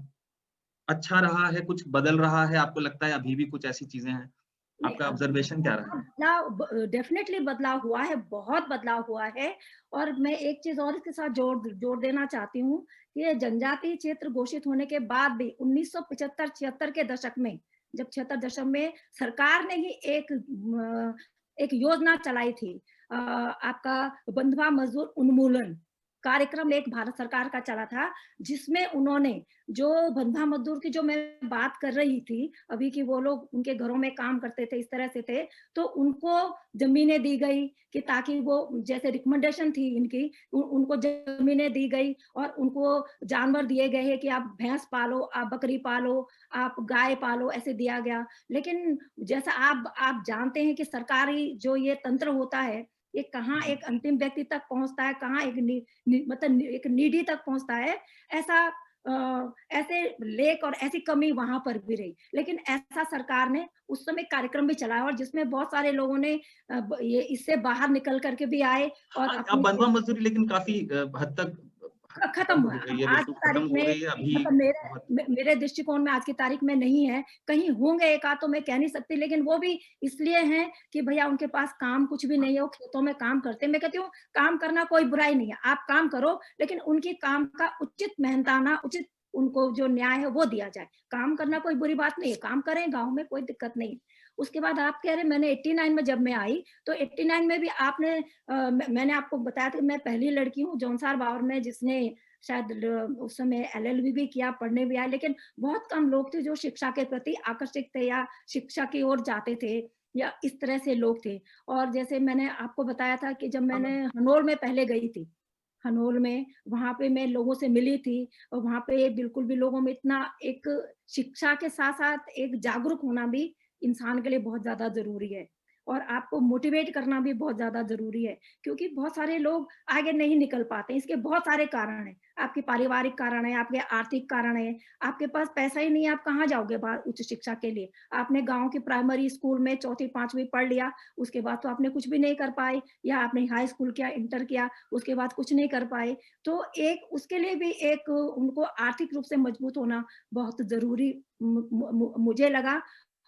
अच्छा रहा है, कुछ बदल रहा है, आपको लगता है अभी भी कुछ ऐसी चीज़ें हैं? नहीं, आपका अब ऑब्जर्वेशन क्या रहा है? डेफिनेटली बदलाव हुआ है, बहुत बदलाव हुआ है। और मैं एक चीज़ और इसके साथ जोड़ देना चाहती हूँ कि ये जनजातीय क्षेत्र घोषित होने के बाद भी 1975-76 के दशक में, जब 76 दशक में सरकार ने ही एक योजना चलाई थी, आपका बंधुआ मजदूर उन्मूलन कार्यक्रम एक भारत सरकार का चला था, जिसमें उन्होंने जो बंधा मजदूर की जो मैं बात कर रही थी अभी, कि वो लोग उनके घरों में काम करते थे, इस तरह से थे, तो उनको जमीनें दी गई कि ताकि वो, जैसे रिकमेंडेशन थी इनकी, उनको जमीनें दी गई और उनको जानवर दिए गए हैं कि आप भैंस पालो, आप बकरी पालो, आप गाय पालो, ऐसे दिया गया। लेकिन जैसा आप जानते हैं कि सरकारी जो ये तंत्र होता है, ये कहाँ जी। एक अंतिम व्यक्ति तक पहुंचता है, कहाँ मतलब एक नीडी तक पहुंचता है। ऐसा ऐसे लेक और ऐसी कमी वहां पर भी रही, लेकिन ऐसा सरकार ने उस समय कार्यक्रम भी चलाया, और जिसमें बहुत सारे लोगों ने ये इससे बाहर निकल करके भी आए और हाँ, अब अपनी बंधुआ मज़दूरी लेकिन काफ़ी हद तक खत्म खत्म हुआ हो है। गई है, आज बिल्कुल की खत्म तारीख हो में, गई है अभी मतलब बहुत। मेरे दृष्टिकोण में आज की तारीख में नहीं है। कहीं होंगे एक आध, तो मैं कह नहीं सकती, लेकिन वो भी इसलिए हैं कि भैया उनके पास काम कुछ भी नहीं है, वो खेतों में काम करते हैं। मैं कहती हूँ काम करना कोई बुराई नहीं है, आप काम करो, लेकिन उनके काम का उचित मेहनताना, उचित उनको जो न्याय है वो दिया जाए। काम करना कोई बुरी बात नहीं है, काम करें, गाँव में कोई दिक्कत नहीं है। उसके बाद आप कह रहे, मैंने 89 में जब मैं आई, तो 89 में भी आपने मैंने आपको बताया था कि मैं पहली लड़की हूँ जौनसार बावर में जिसने शायद उस समय एलएलबी भी किया, पढ़ने भी आए, लेकिन बहुत कम लोग थे जो शिक्षा के प्रति आकर्षित थे या शिक्षा की ओर जाते थे, या इस तरह से लोग थे। और जैसे मैंने आपको बताया था कि जब मैंने हनोल में पहले गई थी, हनोल में, वहाँ पे मैं लोगों से मिली थी, और वहाँ पे बिल्कुल भी लोगों में इतना एक शिक्षा के साथ-साथ एक जागरूक होना भी इंसान के लिए बहुत ज़्यादा ज़रूरी है। और आपको मोटिवेट करना भी बहुत ज़्यादा ज़रूरी है, क्योंकि बहुत सारे लोग आगे नहीं निकल पाते हैं। इसके बहुत सारे कारण हैं। आपके पारिवारिक कारण है, आपके आर्थिक कारण है, आपके पास पैसा ही नहीं है, आप कहाँ जाओगे बाहर उच्च शिक्षा के लिए? आपने गाँव के प्राइमरी स्कूल में चौथी 5वीं पढ़ लिया, उसके बाद तो आपने कुछ भी नहीं कर पाए, या आपने हाई स्कूल किया, इंटर किया, उसके बाद कुछ नहीं कर पाए। तो एक उसके लिए भी एक उनको आर्थिक रूप से मजबूत होना बहुत ज़रूरी मुझे लगा।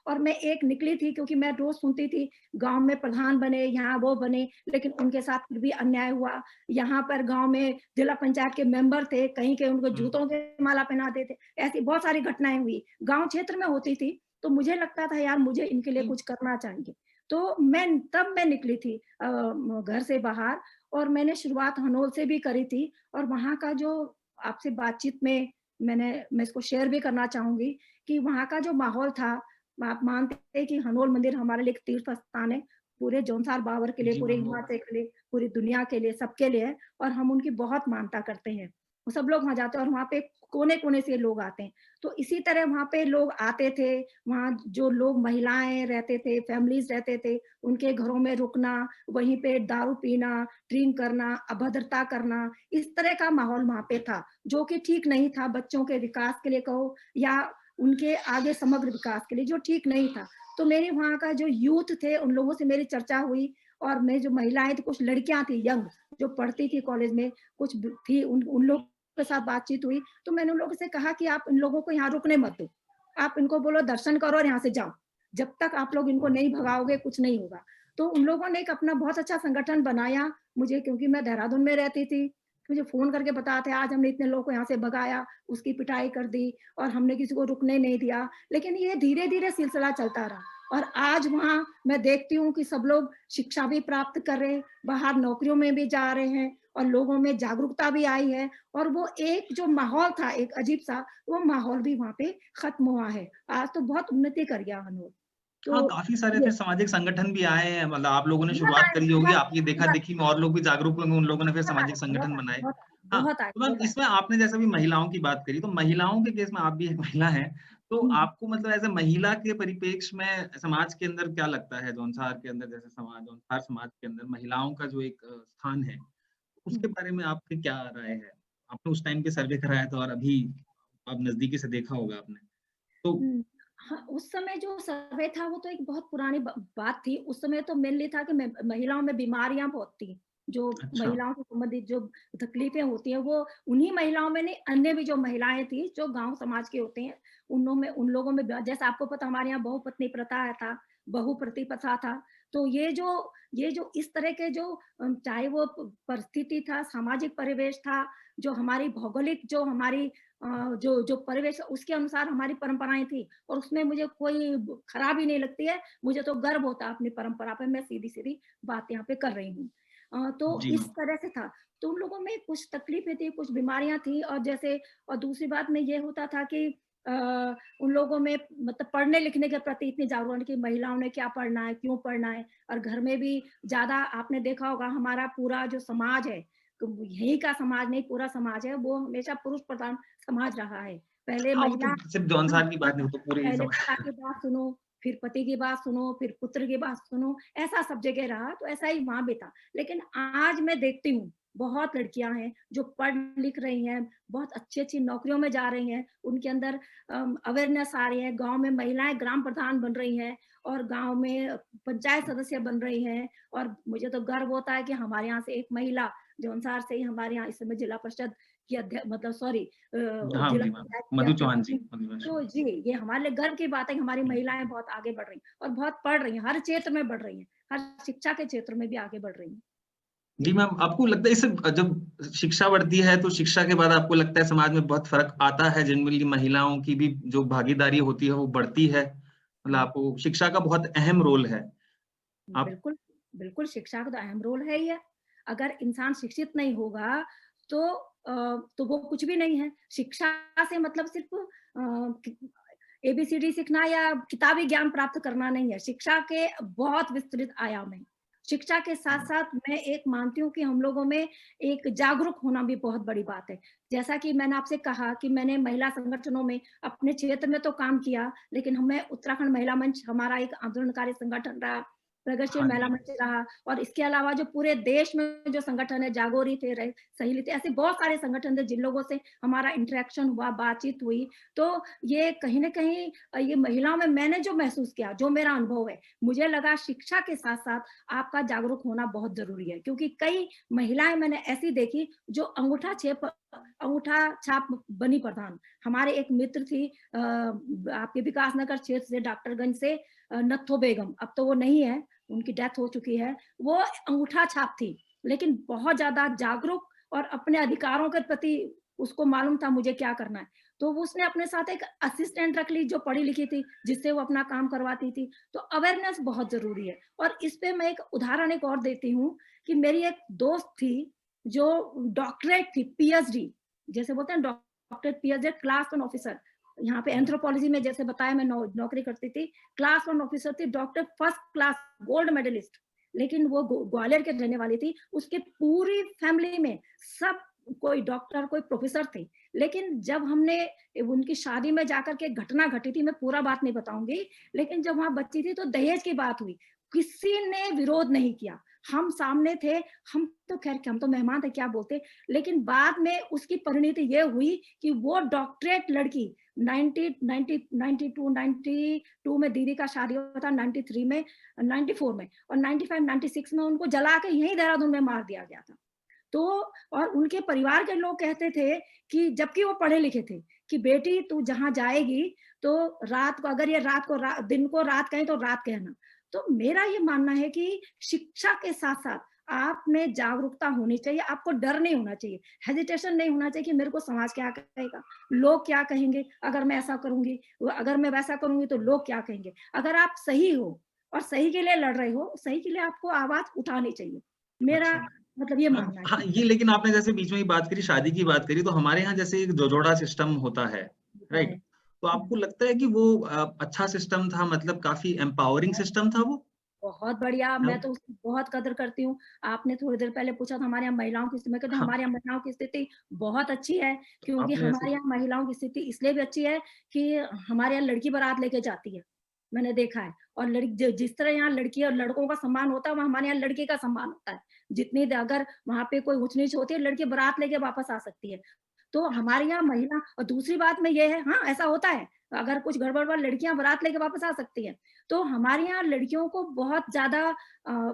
और मैं एक निकली थी, क्योंकि मैं रोज़ सुनती थी गाँव में प्रधान बने, यहाँ वो बने, लेकिन उनके साथ फिर भी अन्याय हुआ। यहाँ पर गाँव में जिला पंचायत के मेंबर थे, कहीं के उनको जूतों के माला पहनाते थे। ऐसी बहुत सारी घटनाएँ हुई, गाँव क्षेत्र में होती थी, तो मुझे लगता था यार मुझे इनके लिए कुछ करना चाहिए। तो मैं निकली थी घर से बाहर, और मैंने शुरुआत हनोल से भी करी थी, और वहाँ का जो आपसे बातचीत में मैं इसको शेयर भी करना चाहूँगी कि वहाँ का जो माहौल था, आप मानते हैं कि हनोल मंदिर हमारे लिए एक तीर्थ स्थान है, पूरे जौनसार बाबर के लिए, जी पूरे मैम, वो हिमाचल के लिए, पूरी दुनिया के लिए, सबके लिए है, और हम उनकी बहुत मानता करते हैं। वो सब लोग वहाँ जाते हैं, और वहाँ पे कोने-कोने से लोग आते हैं। तो इसी तरह वहाँ पे लोग आते थे, वहाँ जो लोग महिलाएँ रहते थे, फैमिलीज़ रहते थे, उनके घरों में रुकना, वहीं पे दारू पीना, ड्रिंक करना, अभद्रता करना, इस तरह का माहौल वहाँ पे था, जो कि ठीक नहीं था बच्चों के विकास के लिए कहो, या उनके आगे समग्र विकास के लिए, जो ठीक नहीं था। तो मेरे वहाँ का जो यूथ थे, उन लोगों से मेरी चर्चा हुई, और मेरी जो महिलाएँ थी, कुछ लड़कियाँ थी यंग, जो पढ़ती थी कॉलेज में, कुछ थी, उन लोग के साथ बातचीत हुई, तो मैंने उन लोगों से कहा कि आप इन लोगों को यहाँ रुकने मत दो। आप इनको बोलो दर्शन करो और यहाँ से जाओ। जब तक आप लोग इनको नहीं भगाओगे, कुछ नहीं होगा। तो उन लोगों ने एक अपना बहुत अच्छा संगठन बनाया मुझे, क्योंकि मैं देहरादून में रहती थी, मुझे फ़ोन करके बताते, आज हमने इतने लोगों को यहाँ से भगाया, उसकी पिटाई कर दी, और हमने किसी को रुकने नहीं दिया। लेकिन ये धीरे-धीरे सिलसिला चलता रहा, और आज वहाँ मैं देखती हूँ कि सब लोग शिक्षा भी प्राप्त कर रहे हैं, बाहर नौकरियों में भी जा रहे हैं, और लोगों में जागरूकता भी आई है, और वो एक जो माहौल था एक अजीब-सा, वो माहौल भी वहाँ पे खत्म हुआ है। आज तो बहुत उन्नति कर गया हनोर। हाँ, तो काफ़ी सारे ये फिर सामाजिक संगठन भी आए हैं, मतलब आप लोगों ने बहुत शुरुआत आए, करी होगी, आपकी बहुत आए, देखा-देखी में और लोग भी जागरूक होंगे, उन लोगों ने फिर बहुत आए, सामाजिक बहुत संगठन आए, बनाए। बहुत आए, हाँ, बहुत आए, तो मैम बहुत आए। इसमें आपने जैसे अभी महिलाओं की बात करी, तो महिलाओं के केस में आप भी एक महिला हैं, तो हुँ, हुँ। आपको मतलब एज़ अ महिला के परिप्रेक्ष्य में समाज के अंदर क्या लगता है, जौनसार के अंदर जैसे समाज जौनसार समाज के अंदर महिलाओं का जो एक स्थान है, हुँ, उसके बारे में आपकी क्या राय है? आपने उस टाइम पे सर्वे कराया था और अभी आप नज़दीकी से देखा होगा आपने। तो हुँ। हाँ, उस समय जो सर्वे था वो तो एक बहुत पुरानी बात थी। उस समय तो मेनली था कि महिलाओं में बीमारियाँ बहुत थी। जो अच्छा, महिलाओं से संबंधित जो तकलीफ़ें होती हैं वो उन्हीं महिलाओं में नहीं, अन्य भी जो महिलाएँ थी जो गाँव समाज के होते हैं, उन लोगों में जैसे आपको पता हमारे यहाँ बहुपत्नी प्रथा था, बहुप्रति प्रथा था। तो ये जो इस तरह के जो चाहे वो परिस्थिति था, सामाजिक परिवेश था, जो हमारी भौगोलिक जो हमारी जो जो परिवेश उसके अनुसार हमारी परंपराएँ थी, और उसमें मुझे कोई खराबी नहीं लगती है। मुझे तो गर्व होता है अपनी परंपरा पे, मैं सीधी-सीधी बात यहाँ पे कर रही हूँ। तो जी इस मैम। तरह से था। तो उन लोगों में कुछ तकलीफ़ें थी, कुछ बीमारियाँ थी, और जैसे और दूसरी बात में ये होता था कि अ, उन लोगों में मतलब पढ़ने-लिखने के प्रति इतनी जागरूकता कि महिलाओं ने क्या पढ़ना है, क्यों पढ़ना है, और घर में भी ज़्यादा आपने देखा होगा हमारा पूरा जो समाज है, तो यहीं का समाज नहीं पूरा समाज है, वो हमेशा पुरुष प्रधान समाज रहा है। पहले हाँ, वो महिला तो सिर्फ़ हाँ, जौनसार की बात नहीं, वो तो पूरे पहले समाज पिता की बात सुनो, फिर पति की बात सुनो, फिर पुत्र की बात सुनो, ऐसा सब जगह रहा, तो ऐसा ही वहाँ भी था। लेकिन आज मैं देखती हूँ, बहुत लड़कियाँ हैं जो पढ़ लिख रही हैं, बहुत अच्छी-अच्छी नौकरियों में जा रही हैं, उनके अंदर अवेयरनेस आ रही है, गाँव में महिलाएँ ग्राम प्रधान बन रही हैं, और गाँव में पंचायत सदस्य बन रही हैं, और मुझे तो गर्व होता है कि हमारे यहाँ से एक महिला जौनसार से ही हमारे यहाँ इस समय जिला परिषद की मतलब सॉरी हाँ जिला जी मैम, पंचायत की मधु चौहान अध्यक्ष जी, हुई। मधु तो वैष्णव। जी, ये हमारे लिए गर्व की बात है कि हमारी महिलाएँ बहुत आगे बढ़ रही हैं, और बहुत पढ़ रही हैं, हर क्षेत्र में बढ़ रही हैं, हर शिक्षा के क्षेत्र में भी आगे बढ़ रही हैं। जी जी। मैम, आपको लगता है इससे जब शिक्षा बढ़ती है, तो शिक्षा के बाद आपको लगता है समाज में बहुत फ़र्क आता है, जनरली महिलाओं की भी जो भागीदारी होती है, वो बढ़ती है? मतलब हुँ। आपको शिक्षा का बहुत अहम रोल है। आप बिल्कुल, बिल्कुल शिक्षा का तो अहम रोल है ही है। अगर इंसान शिक्षित नहीं होगा, तो तो वो कुछ भी नहीं है। शिक्षा से मतलब सिर्फ एबीसीडी सीखना या किताबी ज्ञान प्राप्त करना नहीं है। शिक्षा के बहुत विस्तृत आयाम हैं। शिक्षा के साथ-साथ मैं एक मानती हूँ कि हम लोगों में एक जागरूक होना भी बहुत बड़ी बात है। जैसा कि मैंने आपसे कहा कि मैंने महिला संगठनों में अपने क्षेत्र में तो काम किया, लेकिन हमें उत्तराखंड महिला मंच हमारा एक आंदोलनकारी संगठन रहा, प्रगतिशील हाँ महिला जी। मंच रहा, और इसके अलावा जो पूरे देश में जो संगठन है, जागोरी थे, सहेली थे, ऐसे बहुत सारे संगठन थे जिन लोगों से हमारा इंटरेक्शन हुआ, बातचीत हुई। तो ये कहीं न कहीं ये महिलाओं में मैंने जो महसूस किया, जो मेरा अनुभव है, मुझे लगा शिक्षा के साथ-साथ आपका जागरूक होना बहुत ज़रूरी है, क्योंकि कई महिलाएँ मैंने ऐसी देखी जो अंगूठा छाप बनी प्रधान। हमारे एक मित्र थी आपके विकास नगर क्षेत्र से, डॉक्टरगंज से, नत्थो बेगम, अब तो वो नहीं है, उनकी डेथ हो चुकी है। वो अंगूठा छाप थी, लेकिन बहुत ज़्यादा जागरूक और अपने अधिकारों के प्रति उसको मालूम था मुझे क्या करना है। तो वो उसने अपने साथ एक असिस्टेंट रख ली जो पढ़ी-लिखी थी, जिससे वो अपना काम करवाती थी। तो अवेयरनेस बहुत ज़रूरी है, और इस पे मैं एक उदाहरण एक और देती हूँ कि मेरी एक दोस्त थी, जो डॉक्टरेट थी, पीएचडी, जैसे बोलते हैं डॉक्टरेट, पीएचडी, क्लास 1 ऑफिसर। यहाँ पे एंथ्रोपोलॉजी में जैसे बताया मैं नौकरी करती थी, क्लास 1 ऑफिसर थी, doctor first class, gold medallist. लेकिन वो ग्वालियर के रहने वाली थी, उसके पूरी फैमिली में सब कोई डॉक्टर, कोई प्रोफेसर थे। लेकिन जब हमने उनकी शादी में जाकर के घटना घटी थी, मैं पूरा बात नहीं बताऊँगी, लेकिन जब वहाँ बच्ची थी तो दहेज की बात हुई। किसी ने विरोध नहीं किया। हम सामने थे, हम तो खैर हम तो मेहमान थे, क्या बोलते, लेकिन बाद में उसकी परिणति ये हुई कि वो डॉक्टरेट लड़की 92 में दीदी का शादी हुआ था, 93 में, 94 में, और 95-96 में उनको जला के यहीं देहरादून में मार दिया गया था। तो और उनके परिवार के लोग कहते थे कि जबकि वो पढ़े लिखे थे, कि बेटी तू जहाँ जाएगी तो रात को, अगर ये रात को दिन को रात कहें तो रात कहना। तो मेरा ये मानना है कि शिक्षा के साथ-साथ आप में जागरूकता होनी चाहिए, आपको डर नहीं होना चाहिए, हेजिटेशन नहीं होना चाहिए कि मेरे को समाज क्या कहेगा, लोग क्या कहेंगे अगर मैं ऐसा करूँगी, अगर मैं वैसा करूँगी तो लोग क्या कहेंगे। अगर आप सही हो और सही के लिए लड़ रहे हो, सही के लिए आपको आवाज़ उठानी चाहिए। मेरा अच्छा। मतलब ये मानना है। हाँ, ये लेकिन आपने जैसे बीच में ही बात करी, शादी की बात करी, तो हमारे यहाँ जैसे एक जोजोड़ा सिस्टम होता है, होता है। राइट? तो हुँ, आपको लगता है कि वो अच्छा सिस्टम था, मतलब काफ़ी एम्पावरिंग सिस्टम था वो? बहुत बढ़िया, मैं हाँ, तो उसकी बहुत कदर करती हूँ। आपने थोड़ी देर पहले पूछा था हमारे यहाँ महिलाओं की स्थिति, मैं कहती हूँ हमारे यहाँ महिलाओं की स्थिति बहुत अच्छी है, तो क्योंकि आपने ऐसे हमारे यहाँ महिलाओं की स्थिति इसलिए भी अच्छी है कि हमारे यहाँ लड़की बारात लेके जाती है, मैंने देखा है। और जिस तरह यहाँ लड़की और लड़कों का सम्मान होता है, वहाँ हमारे यहाँ लड़की का सम्मान होता है। अगर वहाँ पे कोई ऊँच-नीच होती है, लड़की बारात लेके वापस आ सकती है। तो हमारे यहाँ महिला, और दूसरी बात में ये है, हाँ, ऐसा होता है, अगर कुछ गड़बड़ हुआ लड़कियाँ बारात लेके वापस आ सकती हैं। तो हमारे यहाँ लड़कियों को बहुत ज़्यादा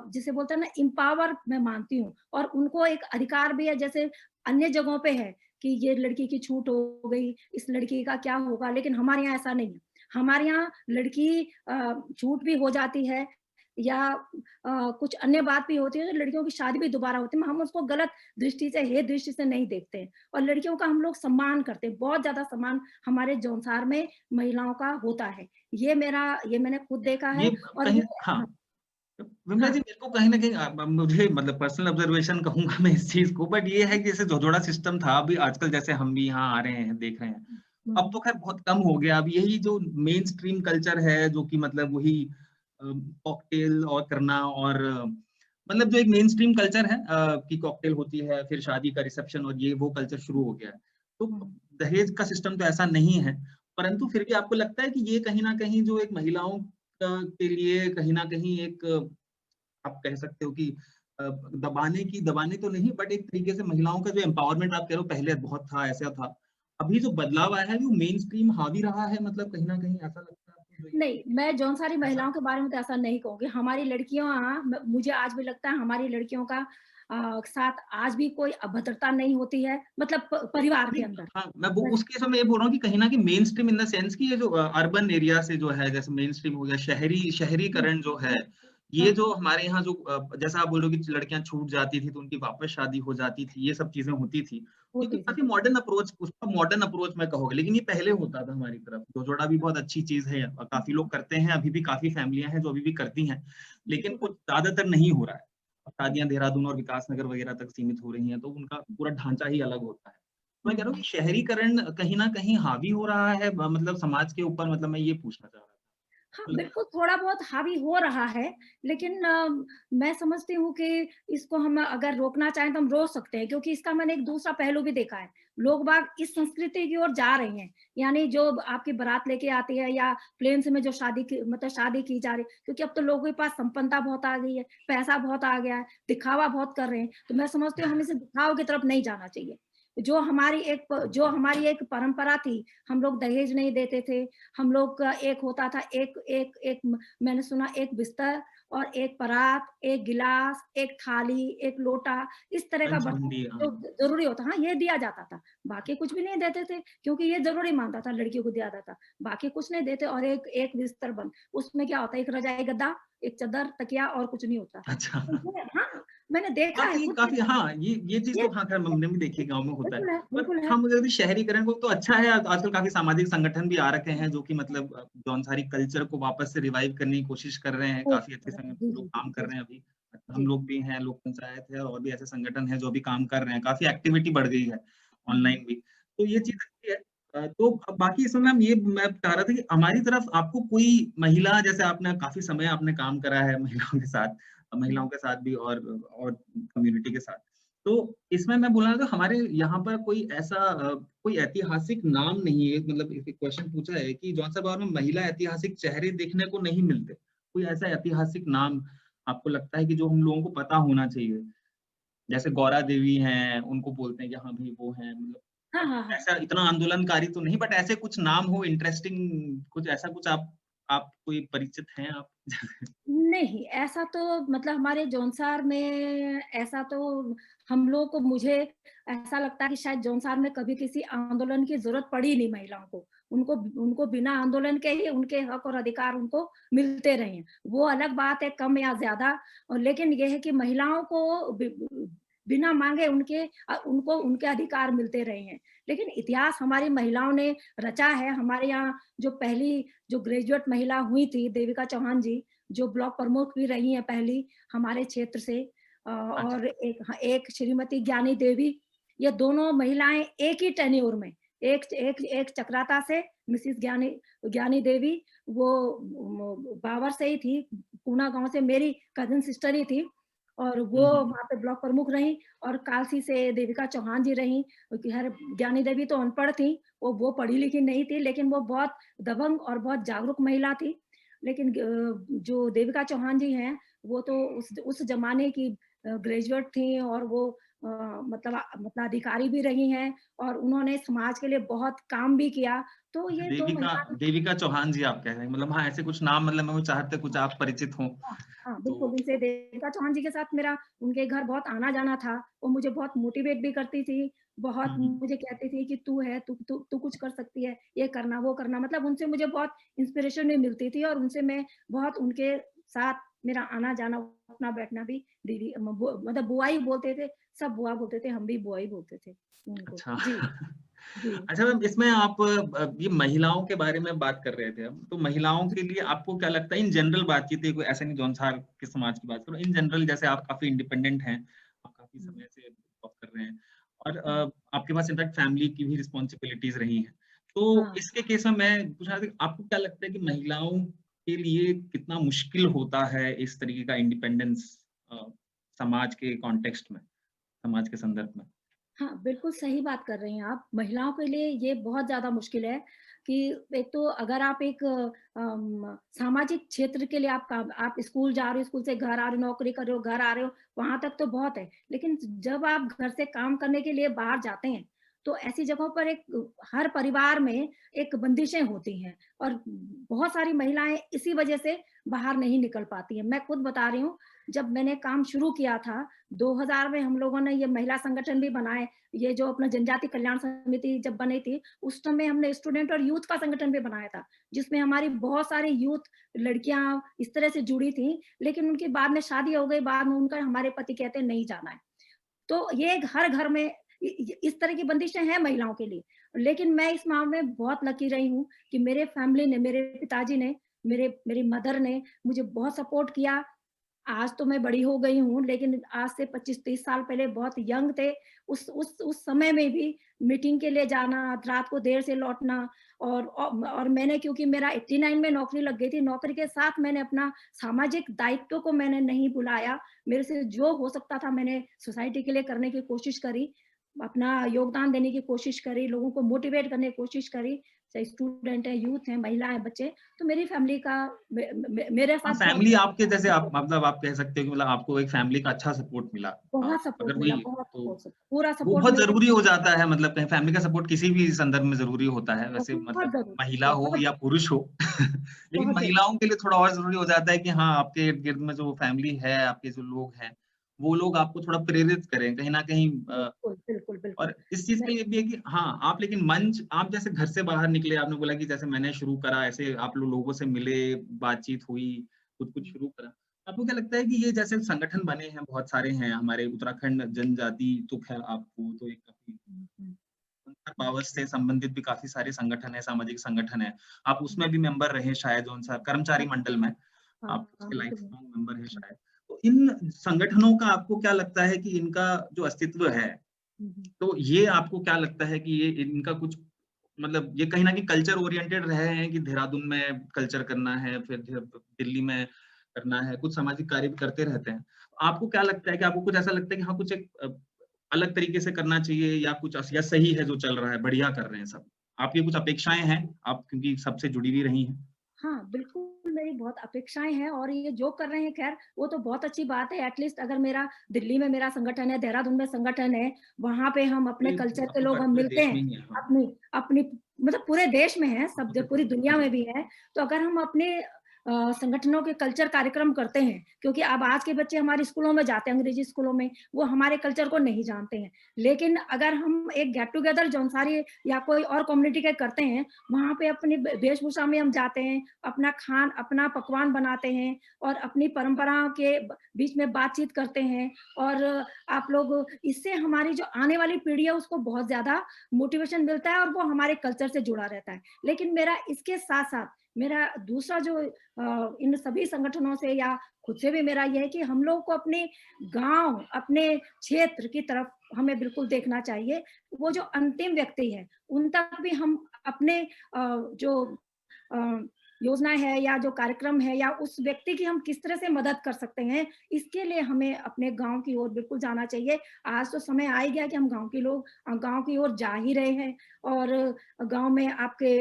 जिसे बोलते हैं ना, एम्पावर मैं मानती हूँ, और उनको एक अधिकार भी है, जैसे अन्य जगहों पे है कि ये लड़की की छूट हो गई, इस लड़की का क्या होगा, लेकिन हमारे यहाँ ऐसा नहीं है। हमारे यहाँ लड़की छूट भी हो जाती है, या कुछ अन्य बात भी होती है, तो लड़कियों की शादी भी दोबारा होती है, हम उसको गलत दृष्टि से, हेय दृष्टि से नहीं देखते हैं, और लड़कियों का हम लोग सम्मान करते हैं, बहुत ज़्यादा सम्मान हमारे जौनसार में महिलाओं का होता है। ये मैंने खुद देखा ये है, और कहीं, ये हाँ, हाँ, विमला हाँ, जी, मेरे को कहीं न कहीं मुझे मतलब पर्सनल ऑब्जर्वेशन कहूँगा मैं इस चीज़ को, बट ये है कि जैसे जोजोड़ा सिस्टम था, अभी आजकल जैसे हम भी यहाँ आ रहे हैं, देख रहे हैं। अब हुँ, तो खैर बहुत कम हो गया, अब यही जो मेन स्ट्रीम कल्चर है, जो कि मतलब वही कॉकटेल और करना, और मतलब जो एक मेन स्ट्रीम कल्चर है कि कॉकटेल होती है, फिर शादी का रिसेप्शन, और ये वो कल्चर शुरू हो गया है। तो हुँ। दहेज का सिस्टम तो ऐसा नहीं है, परंतु फिर भी आपको लगता है कि ये कहीं न कहीं जो एक महिलाओं के लिए कहीं न कहीं एक आप कह सकते हो कि दबाने तो नहीं, बट एक तरीके से महिलाओं का जो एम्पावरमेंट आप कह रहे हो, पहले बहुत था, ऐसा था। अभी जो बदलाव आया है वो मेन स्ट्रीम हावी रहा है, मतलब कहीं न कहीं ऐसा लगता है आपको, जो ये नहीं, मैं जौनसारी ऐसा? महिलाओं के बारे में तो ऐसा नहीं कहूँगी। हमारी लड़कियाँ, मुझे आज भी लगता है हमारी लड़कियों का साथ आज भी कोई अभद्रता नहीं होती है, मतलब परिवार के नहीं, अंदर। हाँ, मैं वो मैं उस केस में ये बोल रहा हूँ कि कहीं न कहीं main stream in the sense कि ये जो अर्बन एरिया से जो है, जैसे मेन स्ट्रीम हो गया, हुँ, शहरीकरण जो है, ये हाँ, जो हमारे यहाँ जो जैसा आप बोल रहे हो कि लड़कियाँ छूट जाती थी, तो उनकी वापस शादी हो जाती थी, ये सब चीज़ें होती थी। ये तो होती थी। काफ़ी मॉडर्न अप्रोच, उसका मॉडर्न अप्रोच मैं कहूँगा, लेकिन ये पहले होता था हमारी तरफ। जोजोड़ा भी बहुत अच्छी चीज़ है, काफ़ी लोग करते हैं, अभी भी काफ़ी फैमिलियाँ हैं जो अभी भी करती हैं, लेकिन बिल्कुल कुछ कर ज़्यादातर नहीं हो रहा है। शादियाँ देहरादून और विकासनगर वगैरह तक सीमित हो रही हैं, तो उनका पूरा ढांचा ही अलग होता है। मैं कह रहा हूँ कि शहरीकरण कहीं न कहीं हावी हो रहा है मतलब समाज के ऊपर, मतलब मैं ये पूछना चाह रहा था। हाँ, मतलब बिल्कुल थोड़ा बहुत हावी हो रहा है, लेकिन मैं समझती हूँ कि इसको हम अगर रोकना चाहें तो हम रोक सकते हैं, क्योंकि इसका मैंने एक दूसरा पहलू भी देखा है। लोग बाग इस संस्कृति की ओर जा रहे हैं, यानी जो आपकी बारात लेके आती है या प्लेन्स में जो शादी की मतलब शादी की जा रही है, क्योंकि अब तो लोगों के पास संपन्नता बहुत आ गई है, पैसा बहुत आ गया है, दिखावा बहुत कर रहे हैं। तो मैं समझती हूँ हमें इस दिखावे की तरफ नहीं जाना चाहिए। जो हमारी एक परंपरा थी, हम लोग दहेज नहीं देते थे, हम लोग का एक होता था एक एक एक मैंने सुना एक बिस्तर और एक परात, एक गिलास, एक थाली, एक लोटा, इस तरह का बर्तन पंचमुंडी, हाँ। जो ज़रूरी होता हाँ, ये दिया जाता था। बाकी कुछ भी नहीं देते थे, क्योंकि ये ज़रूरी मानता था लड़कियों को दिया जाता। बाकी कुछ नहीं देते और एक एक बिस्तर बंद। उसमें क्या होता है, एक रज़ाई गद्दा, एक चद्दर, तकिया और कुछ नहीं होता। अच्छा। तो ये हाँ, मैंने देखा है, काफ़ी खुद काफ़ी देखा है। हाँ, ये चीज़ ये तो हाँ, ख़ैर हमने भी देखी है, गाँव में होता है। बिल्कुल है, पर बिल्कुल है। हाँ, मुझे लगता है शहरीकरण को तो अच्छा है, आजकल काफ़ी सामाजिक संगठन भी आ रखे हैं जो कि मतलब जौनसारी कल्चर को वापस से रिवाइव करने की कोशिश कर रहे हैं, काफ़ी अच्छे जी, लोग जी, काम कर जी, रहे हैं अभी। हम जी। लोग भी हैं, लोक पंचायत है और भी ऐसे संगठन हैं जो अभी काम कर रहे हैं, काफ़ी एक्टिविटी बढ़ गई है हुँ, ऑनलाइन भी। तो ये हुँ। चीज़ अच्छी है। तो अब बाकी इसमें मैम ये मैं चाह रहा था कि हमारी तरफ आपको कोई महिला, जैसे आपने काफ़ी समय आपने काम करा है महिलाओं हुँ, के साथ भी और कम्युनिटी के साथ। तो इसमें मैं बोल रहा था हमारे यहाँ पर कोई ऐसा कोई ऐतिहासिक नाम नहीं है, मतलब एक क्वेश्चन पूछा है कि जौनसा बार में महिला ऐतिहासिक चेहरे देखने को नहीं मिलते। कोई ऐसा ऐतिहासिक नाम आपको लगता है कि जो हम लोगों को पता होना चाहिए? जैसे गौरा देवी हैं, उनको बोलते हैं कि हाँ भाई वो हैं, मतलब हाँ, अब हाँ, हाँ। ऐसा इतना आंदोलनकारी तो नहीं, बट ऐसे कुछ नाम हो इंटरेस्टिंग, कुछ ऐसा कुछ आप कोई परिचित हैं आप? नहीं, ऐसा तो मतलब हमारे जौनसार में ऐसा तो हम लोग को मुझे ऐसा लगता है कि शायद जौनसार में कभी किसी आंदोलन की ज़रूरत पड़ी नहीं महिलाओं को। उनको उनको बिना आंदोलन के ही उनके हक और अधिकार उनको मिलते रहे हैं। वो अलग बात है कम या ज़्यादा और लेकिन ये है कि महिलाओं को बिना माँगे उनको उनके अधिकार मिलते रहे हैं। लेकिन इतिहास हमारी महिलाओं ने रचा है। हमारे यहाँ जो पहली जो ग्रेजुएट महिला हुई थी देविका चौहान जी, जो ब्लॉक प्रमुख भी रही हैं पहली हमारे क्षेत्र से अच्छा, और एक श्रीमती ज्ञानी देवी, ये दोनों महिलाएँ एक ही टेन्योर में, एक चकराता से मिसेस ज्ञानी ज्ञानी देवी, वो बाबर से ही थी, पूना गाँव से मेरी कज़िन सिस्टर ही थी और वो हुँ, हुँ। वहाँ पे ब्लॉक प्रमुख रहीं और कालसी से देविका चौहान जी रहीं। खैर ज्ञानी देवी तो अनपढ़ थीं, वो पढ़ी-लिखी नहीं थी, लेकिन वो बहुत दबंग और बहुत जागरूक महिला थी। लेकिन जो देविका चौहान जी हैं, वो तो उस ज़माने की ग्रेजुएट थीं और वो मतलब अधिकारी भी रही हैं और उन्होंने समाज के लिए बहुत काम भी किया। तो अच्छा, ये 2 देविका महिला देविका चौहान जी आप कह रहे हैं, मतलब हाँ, ऐसे कुछ नाम, मतलब मैं वो चाहते कुछ आप परिचित हों, हाँ, हाँ, बिल्कुल, तो उनसे देविका चौहान जी के साथ मेरा उनके घर बहुत आना-जाना था। वो मुझे बहुत मोटिवेट भी करती थी, बहुत हुँ, हुँ। मुझे कहती थी कि तू है, तू कुछ कर सकती है, ये करना, वो करना। मतलब उनसे मुझे बहुत इंस्पिरेशन भी मिलती थी और उनसे मैं बहुत उनके साथ मेरा आना-जाना, उठना-बैठना भी दीदी मतलब बुआ ही बोलते थे, सब बुआ बोलते थे, हम भी बुआ ही बोलते थे उनको। अच्छा। जी, जी। अच्छा मैम, इसमें आप ये महिलाओं के बारे में बात कर रहे थे हम, तो महिलाओं के लिए आपको क्या लगता है, इन जनरल बातचीत है, कोई ऐसा नहीं जौनसार के समाज की बात करो, इन जनरल जैसे आप काफ़ी इंडिपेंडेंट हैं, आप काफ़ी हुँ, समय से जॉब कर रहे हैं और हुँ, आपके पास इनफैक्ट फैमिली की भी रिस्पॉन्सिबिलिटीज़ रही हैं। तो हाँ। इसके केस में मैं पूछ रहा था कि आपको क्या लगता है कि महिलाओं के लिए कितना मुश्किल होता है इस तरीके का इंडिपेंडेंस अ, समाज के कॉन्टेक्स्ट में, समाज के संदर्भ में? हाँ, बिल्कुल सही बात कर रही हैं आप। महिलाओं के लिए ये बहुत ज़्यादा मुश्किल है कि एक तो अगर आप एक सामाजिक क्षेत्र के लिए आप स्कूल जा रहे हो, स्कूल से घर आ रहे हो, नौकरी कर रहे हो, घर आ रहे हो, वहाँ तक तो बहुत है। लेकिन जब आप घर से काम करने के लिए बाहर जाते हैं, तो ऐसी जगहों पर हर परिवार में एक बंदिशें होती हैं और बहुत सारी महिलाएँ इसी वजह से बाहर नहीं निकल पाती हैं। मैं खुद बता रही हूँ, जब मैंने काम शुरू किया था 2000 में हम लोगों ने ये महिला संगठन भी बनाए, ये जो अपना जनजाति कल्याण समिति जब बनी थी, उस समय हमने स्टूडेंट और यूथ का संगठन भी बनाया था, जिसमें हमारी बहुत सारी यूथ लड़कियाँ इस तरह से जुड़ी थी, लेकिन उनकी बाद में शादी हो गई, बाद में उनका हमारे पति कहते हैं नहीं जाना है। तो ये एक हर घर में इस तरह की बंदिशें हैं महिलाओं के लिए। लेकिन मैं इस मामले में बहुत लकी रही हूँ कि मेरे फैमिली ने, मेरे पिताजी ने, मेरी मदर ने मुझे बहुत सपोर्ट किया आज तो मैं बड़ी हो गई हूँ, लेकिन आज से 25-30 साल पहले बहुत यंग थे। उस समय में भी मीटिंग के लिए जाना, रात को देर से लौटना और मैंने क्योंकि मेरा 89 में नौकरी लग गई थी, नौकरी के साथ मैंने अपना सामाजिक दायित्व को मैंने नहीं भुलाया। मेरे से जो हो सकता था मैंने सोसाइटी के लिए करने की कोशिश करी, अपना योगदान देने की कोशिश करी, लोगों को मोटिवेट करने की कोशिश करी, चाहे स्टूडेंट हैं, यूथ हैं, महिला हैं, बच्चे। तो मेरी फैमिली का मेरे हाँ, साथ बहुत फैमिली आपके जैसे आप मतलब आप कह सकते हो कि मतलब आपको एक फैमिली का अच्छा सपोर्ट मिला। बहुत सपोर्ट अगर मिला, वही बहुत तो सपोर्ट पूरा वो सपोर्ट बहुत मिला, ज़रूरी हो जाता है मतलब कहीं फैमिली का सपोर्ट किसी भी संदर्भ में ज़रूरी होता है, वैसे बहुत मतलब ज़रूरी, महिला हो बहुत या पुरुष हो। लेकिन बहुत ज़रूरी। महिलाओं के लिए थोड़ा और ज़रूरी हो जाता है कि हाँ, आपके इर्द-गिर्द में जो फैमिली है, आपके जो लोग हैं, वो लोग आपको थोड़ा प्रेरित करें, कहीं न कहीं बिल्कुल, बिल्कुल, बिल्कुल। और इस चीज़ मैं के लिए भी है कि हाँ, आप लेकिन मंच आप जैसे घर से बाहर निकले, आपने बोला कि जैसे मैंने शुरू करा, ऐसे आप लोगों से मिले, बातचीत हुई, कुछ-कुछ शुरू करा। आपको क्या लगता है कि ये जैसे संगठन बने हैं, बहुत सारे हैं, हमारे उत्तराखंड जनजाति तुक है आपको, तो एक काफ़ी हुँ, हुँ, हुँ। पावर्स से संबंधित भी काफ़ी सारे संगठन हैं, सामाजिक संगठन हैं। आप हुँ। उसमें भी मेंबर रहे शायद उनसा कर्मचारी हाँ, मंडल में, हाँ, आप हाँ, उसके लाइफ बिल्कुल। लॉन्ग मेंबर हैं हुँ, शायद। तो इन संगठनों का आपको क्या लगता है कि इनका जो अस्तित्व है हुँ, हुँ। तो ये आपको क्या लगता है कि ये इनका कुछ मतलब ये कहीं न कहीं कल्चर ओरिएंटेड रहे हैं कि देहरादून में कल्चर करना है, फिर दिल्ली में करना है, कुछ सामाजिक कार्य भी करते रहते हैं। आपको क्या लगता है कि आपको कुछ ऐसा लगता है कि हाँ, कुछ एक अलग तरीके से करना चाहिए या कुछ या सही है जो चल रहा है, बढ़िया कर रहे हैं सब? आपकी कुछ अपेक्षाएँ हैं? आप क्योंकि सबसे जुड़ी हुई रही हैं। हाँ, बिल्कुल मेरी बहुत अपेक्षाएँ हैं और ये जो कर रहे हैं ख़ैर वो तो बहुत अच्छी बात है। एट लीस्ट अगर मेरा दिल्ली में मेरा संगठन है, देहरादून में संगठन है, वहाँ पे हम अपने कल्चर अब के तो लोग खैर हम पूरे मिलते देश में हैं। ही है। हाँ, अपनी अपनी मतलब पूरे देश में है, अब सब तो ज खैर पूरी दुनिया जी, में भी है। तो अगर हम अपने संगठनों के कल्चर कार्यक्रम करते हैं, क्योंकि अब आज के बच्चे हमारे स्कूलों में जाते हैं, अंग्रेजी स्कूलों में, वो हमारे कल्चर को नहीं जानते हैं। लेकिन अगर हम एक गेट टुगेदर जौनसारी या कोई और कम्युनिटी के करते हैं, वहाँ पे अपनी वेशभूषा में हम जाते हैं, अपना पकवान बनाते हैं और अपनी परंपराओं के बीच में बातचीत करते हैं और आप लोग इससे हमारी जो आने वाली पीढ़ी है उसको बहुत ज्यादा मोटिवेशन मिलता है और वो हमारे कल्चर से जुड़ा रहता है। लेकिन मेरा इसके साथ साथ मेरा दूसरा जो इन सभी संगठनों से या खुद से भी मेरा ये है कि हम लोग को अपने गांव, अपने क्षेत्र की तरफ हमें बिल्कुल देखना चाहिए। वो जो अंतिम व्यक्ति है उन तक भी हम अपने जो अ, योजना है या जो कार्यक्रम है या उस व्यक्ति की हम किस तरह से मदद कर सकते हैं, इसके लिए हमें अपने गाँव की ओर बिल्कुल जाना चाहिए। आज तो समय आ ही गया कि हम गाँव के लोग गाँव की ओर जा ही रहे हैं और गाँव में आपके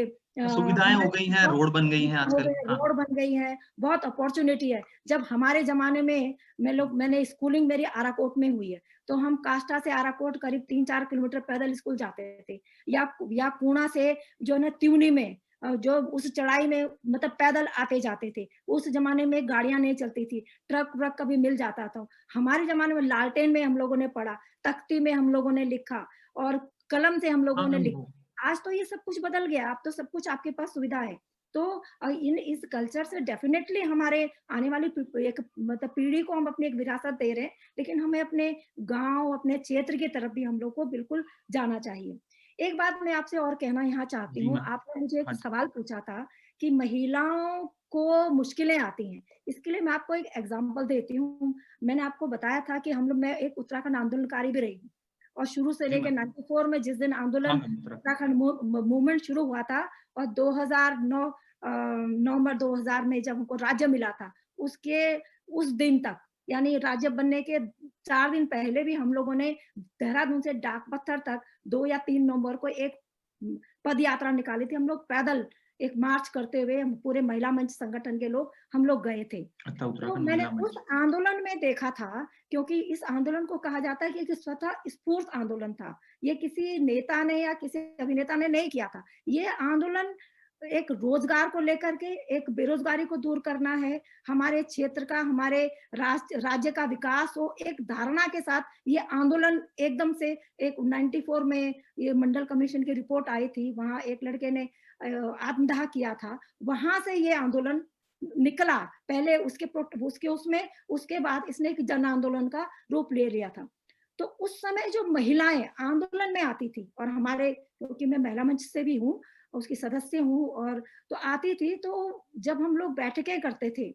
सुविधाएँ हो हमारे गई हैं, बहुत रोड बन गई हैं सुविधा हो आजकल। गई है, हाँ, रोड बन गई है, बहुत अपॉर्च्युनिटी है। जब हमारे ज़माने में मैंने स्कूलिंग मेरी आराकोट में हुई है, तो हम काष्ठा से आराकोट करीब 3-4 किलोमीटर पैदल स्कूल जाते थे या पूर्णा से जो है ना त्यूनी में जो उस चढ़ाई में मतलब पैदल आते-जाते थे। उस ज़माने में गाड़ियाँ नहीं चलती थी, ट्रक-व्रक कभी मिल जाता था। हमारे ज़माने में लालटेन में हम लोगों ने पढ़ा, तख्ती में हम लोगों ने लिखा और कलम से हम लोगों हाँ, ने वो लिखा। आज तो ये सब कुछ बदल गया, अब तो सब कुछ आपके पास सुविधा है। तो इन इस कल्चर से डेफ़िनेटली हमारे आने वाली एक मतलब पीढ़ी को हम अपनी एक विरासत दे रहे हैं, लेकिन हमें अपने गाँव, अपने क्षेत्र की तरफ भी हम लोग को बिल्कुल जाना चाहिए। एक बात मैं आपसे और कहना यहाँ चाहती जी, हूँ, मैं आपने मुझे एक हाँ जी, सवाल पूछा था कि महिलाओं को मुश्किलें आती हैं। इसके लिए मैं आपको एक एग्ज़ाम्पल देती हूँ। मैंने आपको बताया था कि मैं एक उत्तराखंड आंदोलनकारी भी रही हूँ और शुरू से जी लेके मैम। 94 में जिस दिन हाँ आंदोलन मैम, उत्तराखंड उत्तराखंड मूवमेंट शुरू हुआ था और 2009 नवंबर 2000 में जब हमको राज्य मिला था, उस दिन तक यानी राज्य बनने के 4 दिन पहले भी हम लोगों ने देहरादून से डाक पत्थर तक 2 या 3 नवंबर को एक पद यात्रा निकाली थी। हम लोग पैदल एक मार्च करते हुए हम पूरे महिला मंच संगठन के लोग हम लोग गए थे। अच्छा तो उत्तराखंड मैंने महिला उस मंच। आंदोलन में देखा था क्योंकि इस आंदोलन को कहा जाता है कि एक स्वतः स्फूर्त आंदोलन था। ये किसी नेता ने या किसी अभिनेता ने नहीं किया था। ये आंदोलन एक रोजगार को लेकर के, एक बेरोजगारी को दूर करना है, हमारे क्षेत्र का, हमारे राज्य का विकास हो, एक धारणा के साथ ये आंदोलन एकदम से एक 94 में ये मंडल कमीशन की रिपोर्ट आई थी, वहाँ एक लड़के ने आत्मदाह किया था। वहाँ से ये आंदोलन निकला। पहले उसके बाद इसने एक जन आंदोलन का रूप ले लिया था। तो उस समय जो महिलाएँ आंदोलन में आती थी और हमारे क्योंकि मैं महिला मंच से भी हूँ, उसकी सदस्य हूँ और तो आती थी तो जब हम लोग बैठकें करते थे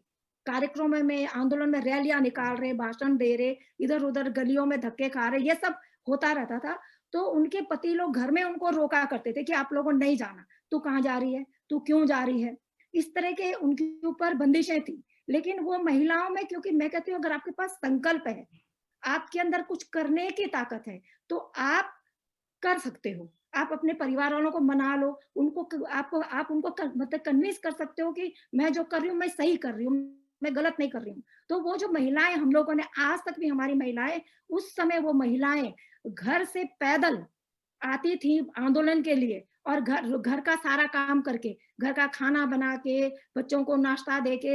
कार्यक्रमों में, आंदोलन में रैलियां निकाल रहे, भाषण दे रहे, इधर उधर गलियों में धक्के खा रहे, ये सब होता रहता था। तो उनके पति लोग घर में उनको रोका करते थे कि आप लोगों ने नहीं जाना, तू कहाँ जा रही है, तू क्यों जा रही है, इस तरह के उनके ऊपर बंदिशें थी। लेकिन वो महिलाओं में, क्योंकि मैं कहती हूँ अगर आपके पास संकल्प है, आपके अंदर कुछ करने की ताकत है, तो आप कर सकते हो। आप अपने परिवार वालों को मना लो, आप उनको मतलब कन्विंस कर सकते हो कि मैं जो कर रही हूँ, मैं सही कर रही हूँ, मैं गलत नहीं कर रही हूँ। तो वो जो महिलाएँ हम लोगों ने आज तक भी, हमारी महिलाएँ, उस समय वो महिलाएँ घर से पैदल आती थी आंदोलन के लिए, और घर घर का सारा काम करके, घर का खाना बना के, बच्चों को नाश्ता दे के,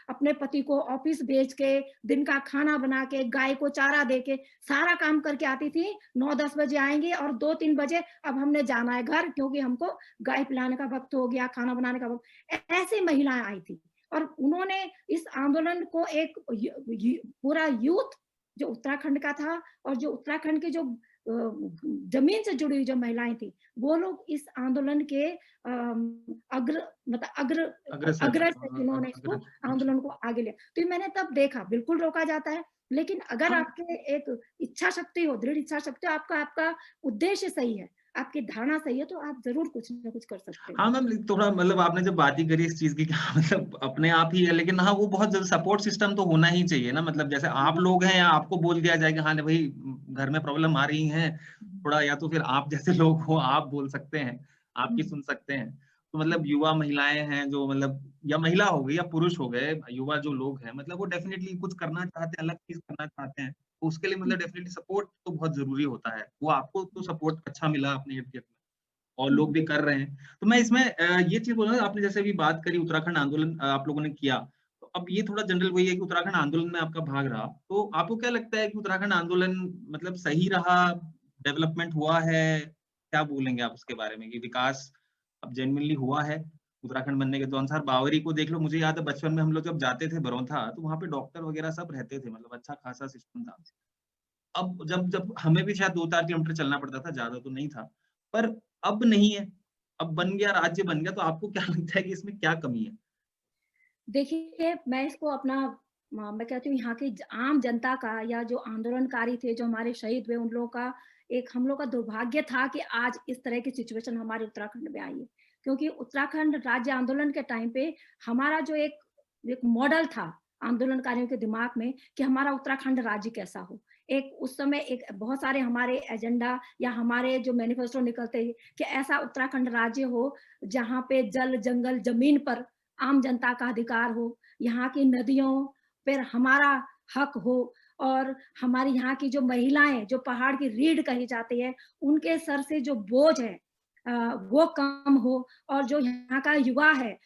अपने पति को ऑफिस भेज के, दिन का खाना बना के, गाय को चारा दे के, सारा काम करके आती थी। 9-10 बजे आएंगे और 2-3 बजे अब हमने जाना है घर, क्योंकि हमको गाय पिलाने का वक्त हो गया, खाना बनाने का वक्त। ऐसी महिलाएं आई थी और उन्होंने इस आंदोलन को एक पूरा यूथ जो उत्तराखंड का था, और जो उत्तराखंड के जो जमीन से जुड़ी हुई जो महिलाएं थी, वो लोग इस आंदोलन के अग्र मतलब अग्रसर अग्रज थे, जिन्होंने इसको अच्छा। आंदोलन को आगे लिया। तो ये मैंने तब देखा, बिल्कुल रोका जाता है, लेकिन अगर हाँ, आपके एक इच्छा शक्ति हो, दृढ़ इच्छा शक्ति हो, आपका आपका उद्देश्य सही है, आपकी धारणा सही है, तो आप जरूर कुछ ना कुछ कर सकते हो। हाँ मैम, थोड़ा मतलब आपने जब बात ही करी इस चीज़ की कि हाँ, मतलब अपने आप ही है, लेकिन हाँ, वो बहुत ज़्यादा सपोर्ट सिस्टम तो होना ही चाहिए ना, मतलब जैसे आप लोग हैं या आपको बोल दिया जाए कि हाँ, भई घर में प्रॉब्लम आ रही है, थोड़ा या तो फिर आप जैसे लोग हो, आप बोल सकते हैं, आपकी सुन सकते हैं। तो मतलब युवा महिलाएँ हैं जो मतलब या महिला हो गई या पुरुष हो गए, युवा जो लोग हैं, मतलब वो डेफ़िनिटली कुछ करना चाहते हैं, अलग चीज़ करना चाहते हैं, तो उसके लिए मतलब डेफ़िनिटली सपोर्ट तो बहुत ज़रूरी होता है। वो आपको तो सपोर्ट अच्छा मिला अपने इर्द-गिर्द में। और लोग भी कर रहे हैं। तो मैं इसमें ये चीज़ बोलूँगा, आपने जैसे अभी बात करी उत्तराखंड आंदोलन आप लोगों ने किया। तो अब ये थोड़ा जनरल वही है कि उत्तराखंड आंदोलन में आपका भाग रहा। तो आपको क्या लगता है कि उत्तराखंड आंदोलन मतलब सही रहा, डेवलपमेंट हुआ है? क्या बोलेंगे आप उसके बारे में कि विकास अब जेनुइनली हुआ है? उत्तराखंड बनने के तो अनुसार बावरी को देख लो, मुझे याद है बचपन में हम लोग जब जाते थे बरौंथा, तो वहाँ पे डॉक्टर वगैरह सब रहते थे, मतलब अच्छा खासा सिस्टम था। अब जब जब हमें भी शायद 2-4 किलोमीटर चलना पड़ता था, ज़्यादा तो नहीं था। पर अब नहीं है। अब बन गया, राज्य बन गया, तो आपको क्या लगता है कि इसमें क्या कमी है? देखिए, मैं इसको अपना मैं कहती हूँ यहाँ की आम जनता का, या जो आंदोलनकारी थे, जो हमारे शहीद हुए, उन लोगों का एक, हम लोग का दुर्भाग्य था कि आज इस तरह की सिचुएशन हमारे उत्तराखंड में आई है। क्योंकि उत्तराखंड राज्य आंदोलन के टाइम पे हमारा जो एक एक मॉडल था आंदोलनकारियों के दिमाग में, कि हमारा उत्तराखंड राज्य कैसा हो। एक उस समय एक बहुत सारे हमारे एजेंडा या हमारे जो मैनिफेस्टो निकलते हैं कि ऐसा उत्तराखंड राज्य हो जहाँ पे जल, जंगल, जमीन पर आम जनता का अधिकार हो, यहाँ की नदियों पर हमारा हक हो, और हमारी यहाँ की जो महिलाएँ, जो पहाड़ की रीढ़ कही जाती है, उनके सर से जो बोझ है वो कम हो, और जो यहाँ का युवा है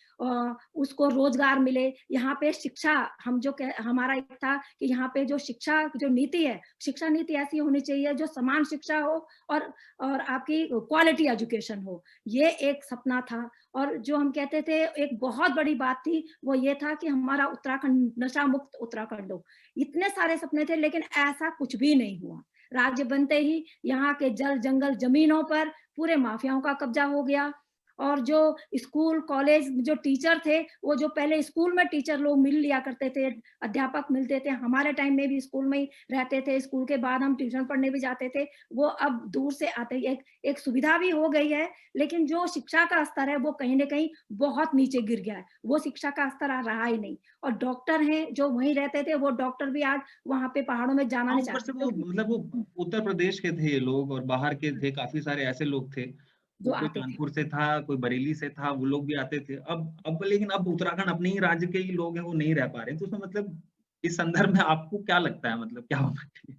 उसको रोजगार मिले। यहाँ पे शिक्षा, हम जो हमारा एक था कि यहाँ पे जो शिक्षा जो नीति है, शिक्षा नीति ऐसी होनी चाहिए जो समान शिक्षा हो, और आपकी क्वालिटी एजुकेशन हो। ये एक सपना था। और जो हम कहते थे, एक बहुत बड़ी बात थी, वो ये था कि हमारा उत्तराखंड नशा मुक्त उत्तराखंड हो। इतने सारे सपने थे, लेकिन ऐसा कुछ भी नहीं हुआ। राज्य बनते ही यहाँ के जल, जंगल, जमीनों पर पूरे माफियाओं का कब्जा हो गया। और जो स्कूल कॉलेज जो टीचर थे, वो जो पहले स्कूल में टीचर लोग मिल लिया करते थे, अध्यापक मिलते थे, हमारे टाइम में भी स्कूल में ही रहते थे, स्कूल के बाद हम ट्यूशन पढ़ने भी जाते थे, वो अब दूर से आते। एक सुविधा भी हो गई है, लेकिन जो शिक्षा का स्तर है वो कहीं ना कहीं बहुत नीचे गिर गया है। वो शिक्षा का स्तर रहा ही नहीं। और डॉक्टर हैं जो वहीं रहते थे, वो डॉक्टर भी आज वहां पे पहाड़ों में जाना हाँ, नहीं ऊपर चाहते, से वो क्योंकि मतलब वो उत्तर प्रदेश के थे ये लोग और बाहर के थे, काफ़ी सारे ऐसे लोग थे। जो वो कोई आते थे। कानपुर से था, कोई बरेली से था, वो लोग भी आते थे। अब लेकिन अब उत्तराखंड अपने ही राज्य के ही लोग हैं, वो नहीं रह पा रहे हैं। तो उसमें मतलब इस संदर्भ में आपको क्या लगता है, मतलब क्या होना चाहिए?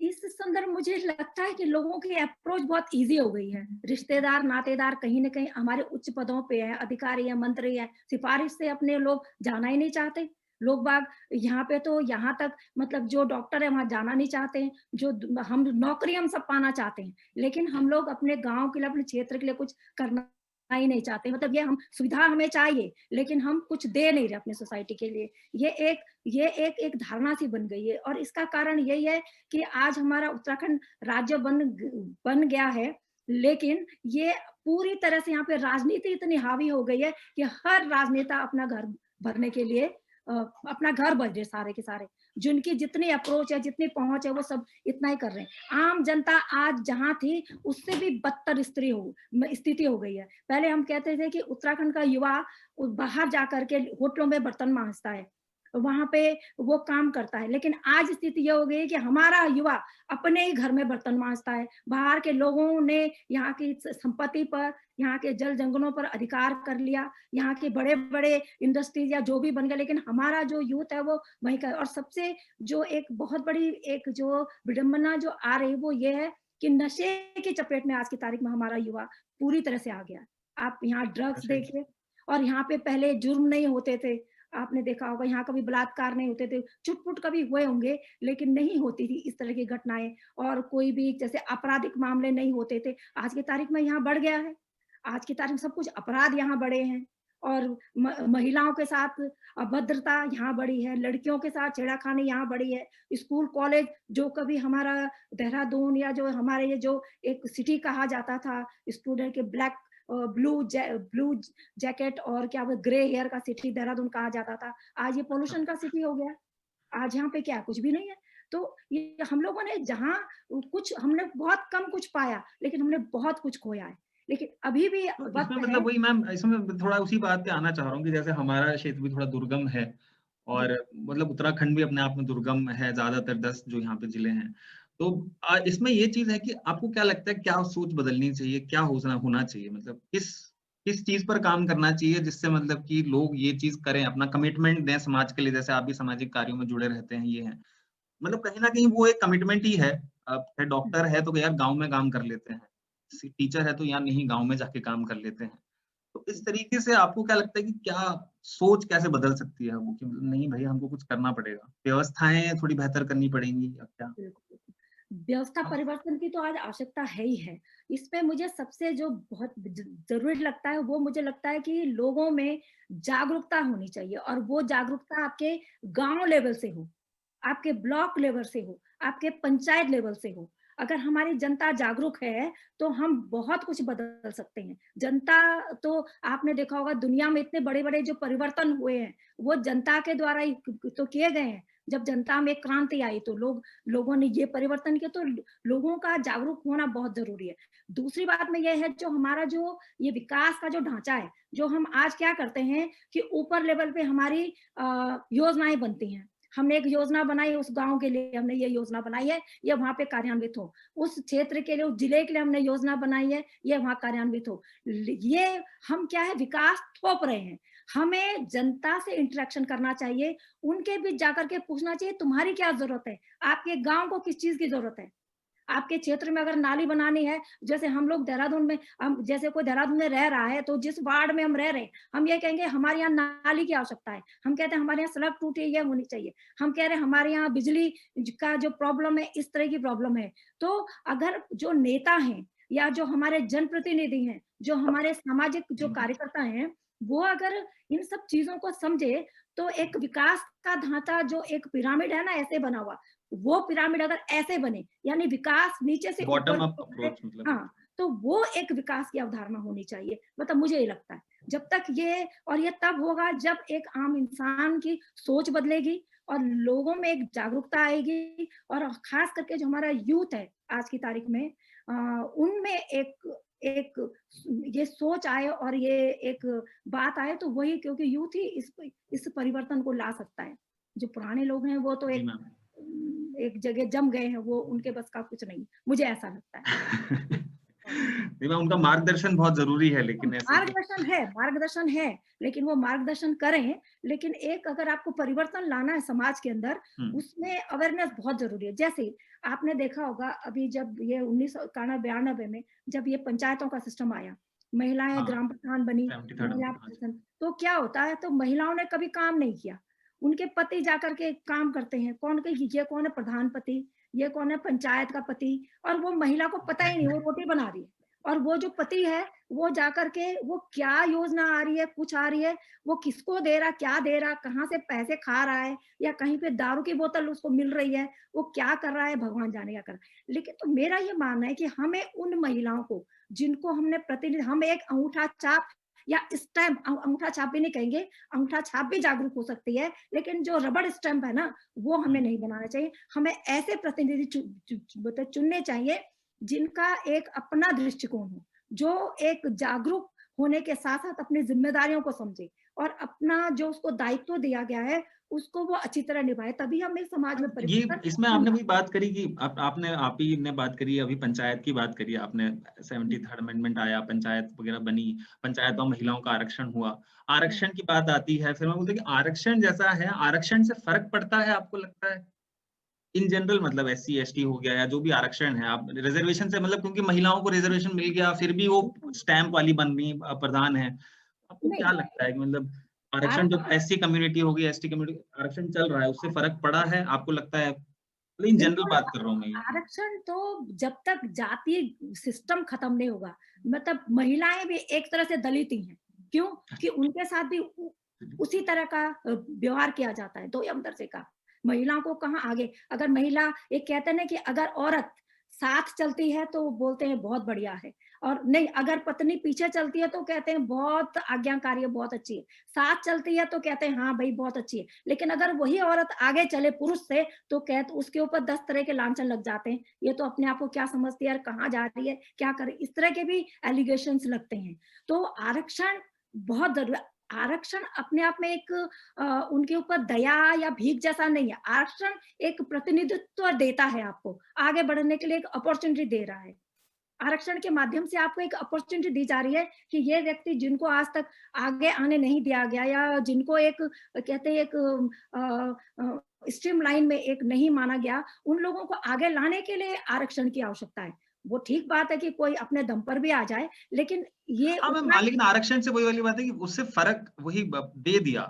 इस संदर्भ मुझे लगता है कि लोगों की अप्रोच बहुत ईज़ी हो गई है। रिश्तेदार, नातेदार कहीं न कहीं हमारे उच्च पदों पे हैं, अधिकारी हैं, मंत्री हैं, सिफ़ारिश से अपने लोग जाना ही नहीं चाहते। लोग बाग यहाँ पे तो यहाँ तक, मतलब जो डॉक्टर है वहाँ जाना नहीं चाहते हैं, जो द हम नौकरी हम सब पाना चाहते हैं, लेकिन हम लोग अपने गाँव के लिए, अपने क्षेत्र के लिए कुछ करना ही नहीं चाहते। मतलब ये हम सुविधा हमें चाहिए, लेकिन हम कुछ दे नहीं रहे अपनी सोसाइटी के लिए। ये एक एक धारणा सी बन गई है, और इसका कारण यही है कि आज हमारा उत्तराखंड राज्य बन गया है, लेकिन ये पूरी तरह से यहाँ पे राजनीति इतनी हावी हो गई है कि हर राजनेता अपना घर भरने के लिए अपना घर बदले सारे के सारे, जिनकी जितनी अप्रोच है, जितनी पहुंच है, वो सब इतना ही कर रहे हैं। आम जनता आज जहां थी उससे भी बदतर स्थिति हो गई है। पहले हम कहते थे कि उत्तराखंड का युवा बाहर जाकर के होटलों में बर्तन मांजता है, वहां पे वो काम करता है, लेकिन आज स्थिति ये हो गई है कि हमारा युवा अपने ही घर में बर्तन मांजता है। बाहर के लोगों ने यहाँ की संपत्ति पर, यहाँ के जल जंगलों पर अधिकार कर लिया, यहाँ के बड़े बड़े इंडस्ट्रीज या जो भी बन गए, लेकिन हमारा जो यूथ है वो वहीं का। और सबसे जो एक बहुत बड़ी एक जो विडंबना जो आ रही वो ये है कि नशे की चपेट में आज की तारीख में हमारा युवा पूरी तरह से आ गया। आप यहाँ ड्रग्स देखिए, और यहाँ पे पहले जुर्म नहीं होते थे, आपने देखा होगा यहाँ कभी बलात्कार नहीं होते थे, छुटपुट कभी हुए होंगे लेकिन नहीं होती थी इस तरह की घटनाएं, और कोई भी जैसे आपराधिक मामले नहीं होते थे। आज की तारीख में यहाँ बढ़ गया है, आज की तारीख में सब कुछ अपराध यहाँ बढ़े हैं, और महिलाओं के साथ अभद्रता यहाँ बढ़ी है, लड़कियों के साथ छेड़ाखानी यहाँ बढ़ी है। स्कूल कॉलेज जो कभी हमारा देहरादून या जो हमारे ये जो एक सिटी कहा जाता था स्टूडेंट के ब्लैक ब्लू जैकेट और क्या ग्रे हेयर का सिटी देहरादून कहा जाता था, आज ये पोल्यूशन का सिटी हो गया। आज यहाँ पे क्या कुछ भी नहीं है। तो ये हम लोगों ने जहाँ कुछ हमने बहुत कम कुछ पाया, लेकिन हमने बहुत कुछ खोया है। लेकिन अभी भी तो वक्त इसमें है। मतलब वही मैम, इसमें थोड़ा उसी बात पे आना चाह रहा हूँ कि जैसे हमारा क्षेत्र भी थोड़ा दुर्गम है, और जी मतलब उत्तराखंड भी अपने आप में दुर्गम है, ज्यादातर 10 जो यहाँ पे जिले हैं। तो इसमें ये चीज है कि आपको क्या लगता है, क्या सोच बदलनी चाहिए, क्या होना चाहिए, मतलब किस किस चीज पर काम करना चाहिए जिससे मतलब कि लोग ये चीज करें, अपना कमिटमेंट दें समाज के लिए, जैसे आप भी सामाजिक कार्यों में जुड़े रहते हैं, ये है मतलब कहीं ना कहीं वो एक कमिटमेंट ही है। अब डॉक्टर है तो यार गांव में काम कर लेते हैं, टीचर है तो यार नहीं गांव में जाके काम कर लेते हैं। तो इस तरीके से आपको क्या लगता है कि क्या सोच कैसे बदल सकती है वो, कि मतलब नहीं भाई हमको कुछ करना पड़ेगा, व्यवस्थाएं थोड़ी बेहतर करनी पड़ेंगी या क्या? बिल्कुल, व्यवस्था परिवर्तन की तो आज आवश्यकता है ही है। इसमें मुझे सबसे जो बहुत जरूरी लगता है वो मुझे लगता है कि लोगों में जागरूकता होनी चाहिए, और वो जागरूकता आपके गांव लेवल से हो, आपके ब्लॉक लेवल से हो, आपके पंचायत लेवल से हो। अगर हमारी जनता जागरूक है तो हम बहुत कुछ बदल सकते हैं। जनता तो आपने देखा होगा दुनिया में इतने बड़े बड़े जो परिवर्तन हुए हैं वो जनता के द्वारा ही तो किए गए हैं। जब जनता में क्रांति आई तो लोगों ने ये परिवर्तन किया, तो लोगों का जागरूक होना बहुत जरूरी है। दूसरी बात में यह है जो हमारा जो ये विकास का जो ढांचा है, जो हम आज क्या करते हैं कि ऊपर लेवल पे हमारी योजनाएं बनती हैं। हमने एक योजना बनाई उस गांव के लिए, हमने ये योजना बनाई है, ये वहां पे कार्यान्वित हो। उस क्षेत्र के लिए, उस जिले के लिए हमने योजना बनाई है, ये वहां कार्यान्वित हो। ये हम क्या है विकास थोप रहे हैं। हमें जनता से इंटरेक्शन करना चाहिए, उनके बीच जाकर के पूछना चाहिए तुम्हारी क्या जरूरत है, आपके गांव को किस चीज की जरूरत है। आपके क्षेत्र में अगर नाली बनानी है, जैसे हम लोग देहरादून में, हम जैसे कोई देहरादून में रह रहा है तो जिस वार्ड में हम रह रहे हैं हम ये कहेंगे हमारे यहाँ नाली की आवश्यकता है, हम कहते हैं हमारे यहाँ सड़क टूटी है, ये होनी चाहिए, हम कह रहे हैं हमारे यहाँ बिजली का जो प्रॉब्लम है इस तरह की प्रॉब्लम है। तो अगर जो नेता हैं या जो हमारे जनप्रतिनिधि हैं, जो हमारे सामाजिक जो कार्यकर्ता हैं, वो अगर इन सब चीजों को समझे तो एक विकास का ढांचा जो एक पिरामिड है ना ऐसे बना हुआ, वो पिरामिड अगर ऐसे बने यानी विकास नीचे से ऊपर, बॉटम अप अप्रोच मतलब। हाँ, तो वो एक विकास की अवधारणा होनी चाहिए। मतलब मुझे ये लगता है जब तक ये, और ये तब होगा जब एक आम इंसान की सोच बदलेगी और लोगों में एक जागरूकता आएगी, और खास करके जो हमारा यूथ है आज की तारीख में उनमें एक एक ये सोच आए और ये एक बात आए, तो वही, क्योंकि यूथ ही इस परिवर्तन को ला सकता है। जो पुराने लोग हैं वो तो जी मैम। एक जगह जम गए हैं, वो उनके बस का कुछ नहीं, मुझे ऐसा लगता है। नहीं मैम, उनका मार्गदर्शन बहुत जरूरी है, लेकिन ऐसे तो मार्गदर्शन है, लेकिन वो मार्गदर्शन करें, लेकिन एक अगर आपको परिवर्तन लाना है समाज के अंदर, उसमें अवेयरनेस बहुत जरूरी है। जैसे आपने देखा होगा अभी जब ये 1991-92 में जब ये पंचायतों का सिस्टम आया, महिलाएं ग्राम प्रधान बनी, महिला प्रशासन, तो क्या होता है, तो महिलाओं ने कभी काम नहीं किया, उनके पति जाकर के काम करते हैं। कौन के ये कौन है प्रधान पति, ये कौन है पंचायत का पति, और वो महिला को पता ही नहीं, वो रोटी बना रही है, और वो जो पति है वो जाकर के वो क्या योजना आ रही है, कुछ आ रही है, वो किसको दे रहा, क्या दे रहा, कहाँ से पैसे खा रहा है, या कहीं पे दारू की बोतल उसको मिल रही है, वो क्या कर रहा है, भगवान जाने क्या कर रहा है। लेकिन तो मेरा ये मानना है कि हमें उन महिलाओं को जिनको हमने प्रतिनिधि, हम एक अंगूठा छाप या स्टैम्प, अंगूठा छाप भी नहीं कहेंगे, अंगूठा छाप भी जागरूक हो सकती है, लेकिन जो रबड़ स्टैम्प है ना, वो हमें नहीं बनाना चाहिए। हमें ऐसे प्रतिनिधि चुनने चाहिए जिनका एक अपना दृष्टिकोण हो, जो एक जागरूक होने के साथ साथ अपनी जिम्मेदारियों को समझे और अपना जो उसको दायित्व दिया गया है उसको वो अच्छी तरह निभाए, तभी हम एक समाज में ये परिवर्तन इसमें ला आपने वही सकते बात करी कि आप ही ने बात करी, अभी पंचायत की बात करी आपने, हैं। 73rd अमेंडमेंट आया, पंचायत वगैरह बनी, पंचायतों में महिलाओं का आरक्षण हुआ। हुँ। आरक्षण की बात आती है, फिर मैं बोलता हूँ कि आरक्षण जैसा है, आरक्षण से फ़र्क पड़ता है आपको लगता है? इन जनरल मतलब एससी, एसटी हो गया या जो भी आरक्षण है, आप रिजर्वेशन से मतलब क्योंकि महिलाओं को रिजर्वेशन मिल गया, फिर भी वो स्टैम्प वाली बन गई, प्रधान है। आपको नहीं, क्या लगता है कि मतलब आरक्षण जो आरक्षण एससी कम्युनिटी हो गई, एसटी कम्युनिटी आरक्षण चल रहा है, उससे फ़र्क पड़ा है? आपको लगता है? मतलब इन जनरल बिल्कुल, बात कर रहा हूँ मैं ये। आरक्षण तो जब तक जातीय सिस्टम खत्म नहीं होगा, मतलब महिलाएँ भी एक तरह से दलित ही हैं। क्यों? कि उनके साथ भी उसी तरह का व्यवहार किया जाता है, दो ही अंतर से कहा। महिलाओं को कहाँ आगे, अगर महिला, एक कहते हैं ना कि अगर औरत साथ चलती है तो वो बोलते हैं बहुत बढ़िया है, और नहीं, अगर पत्नी पीछे चलती है तो कहते हैं बहुत आज्ञाकारी है, बहुत अच्छी है। साथ चलती है तो कहते हैं हाँ भाई बहुत अच्छी है। लेकिन अगर वही औरत आगे चले पुरुष से तो उसके ऊपर 10 तरह के लांछन लग जाते हैं। ये तो अपने आप को क्या समझती है, यार कहाँ जा रही है, क्या करे, इस तरह के भी एलिगेशंस लगते हैं। तो आरक्षण बहुत ज़रूरी, आरक्षण अपने आप में एक उनके ऊपर दया या भीख जैसा नहीं है। आरक्षण एक प्रतिनिधित्व देता है आपको, आगे बढ़ने के लिए एक अपॉर्च्युनिटी दे रहा है। आरक्षण के माध्यम से आपको एक अपॉर्च्युनिटी दी जा रही है कि ये व्यक्ति जिनको आज तक आगे आने नहीं दिया गया या जिनको एक कहते हैं एक स्ट्रीमलाइन में एक नहीं माना गया, उन लोगों को आगे लाने के लिए आरक्षण की आवश्यकता है। वो ठीक बात है कि कोई अपने दम पर भी आ जाए, लेकिन ये हाँ, उतना मैम लेकिन आरक्षण से वही वाली बात है कि उससे फ़र्क वही दे दिया।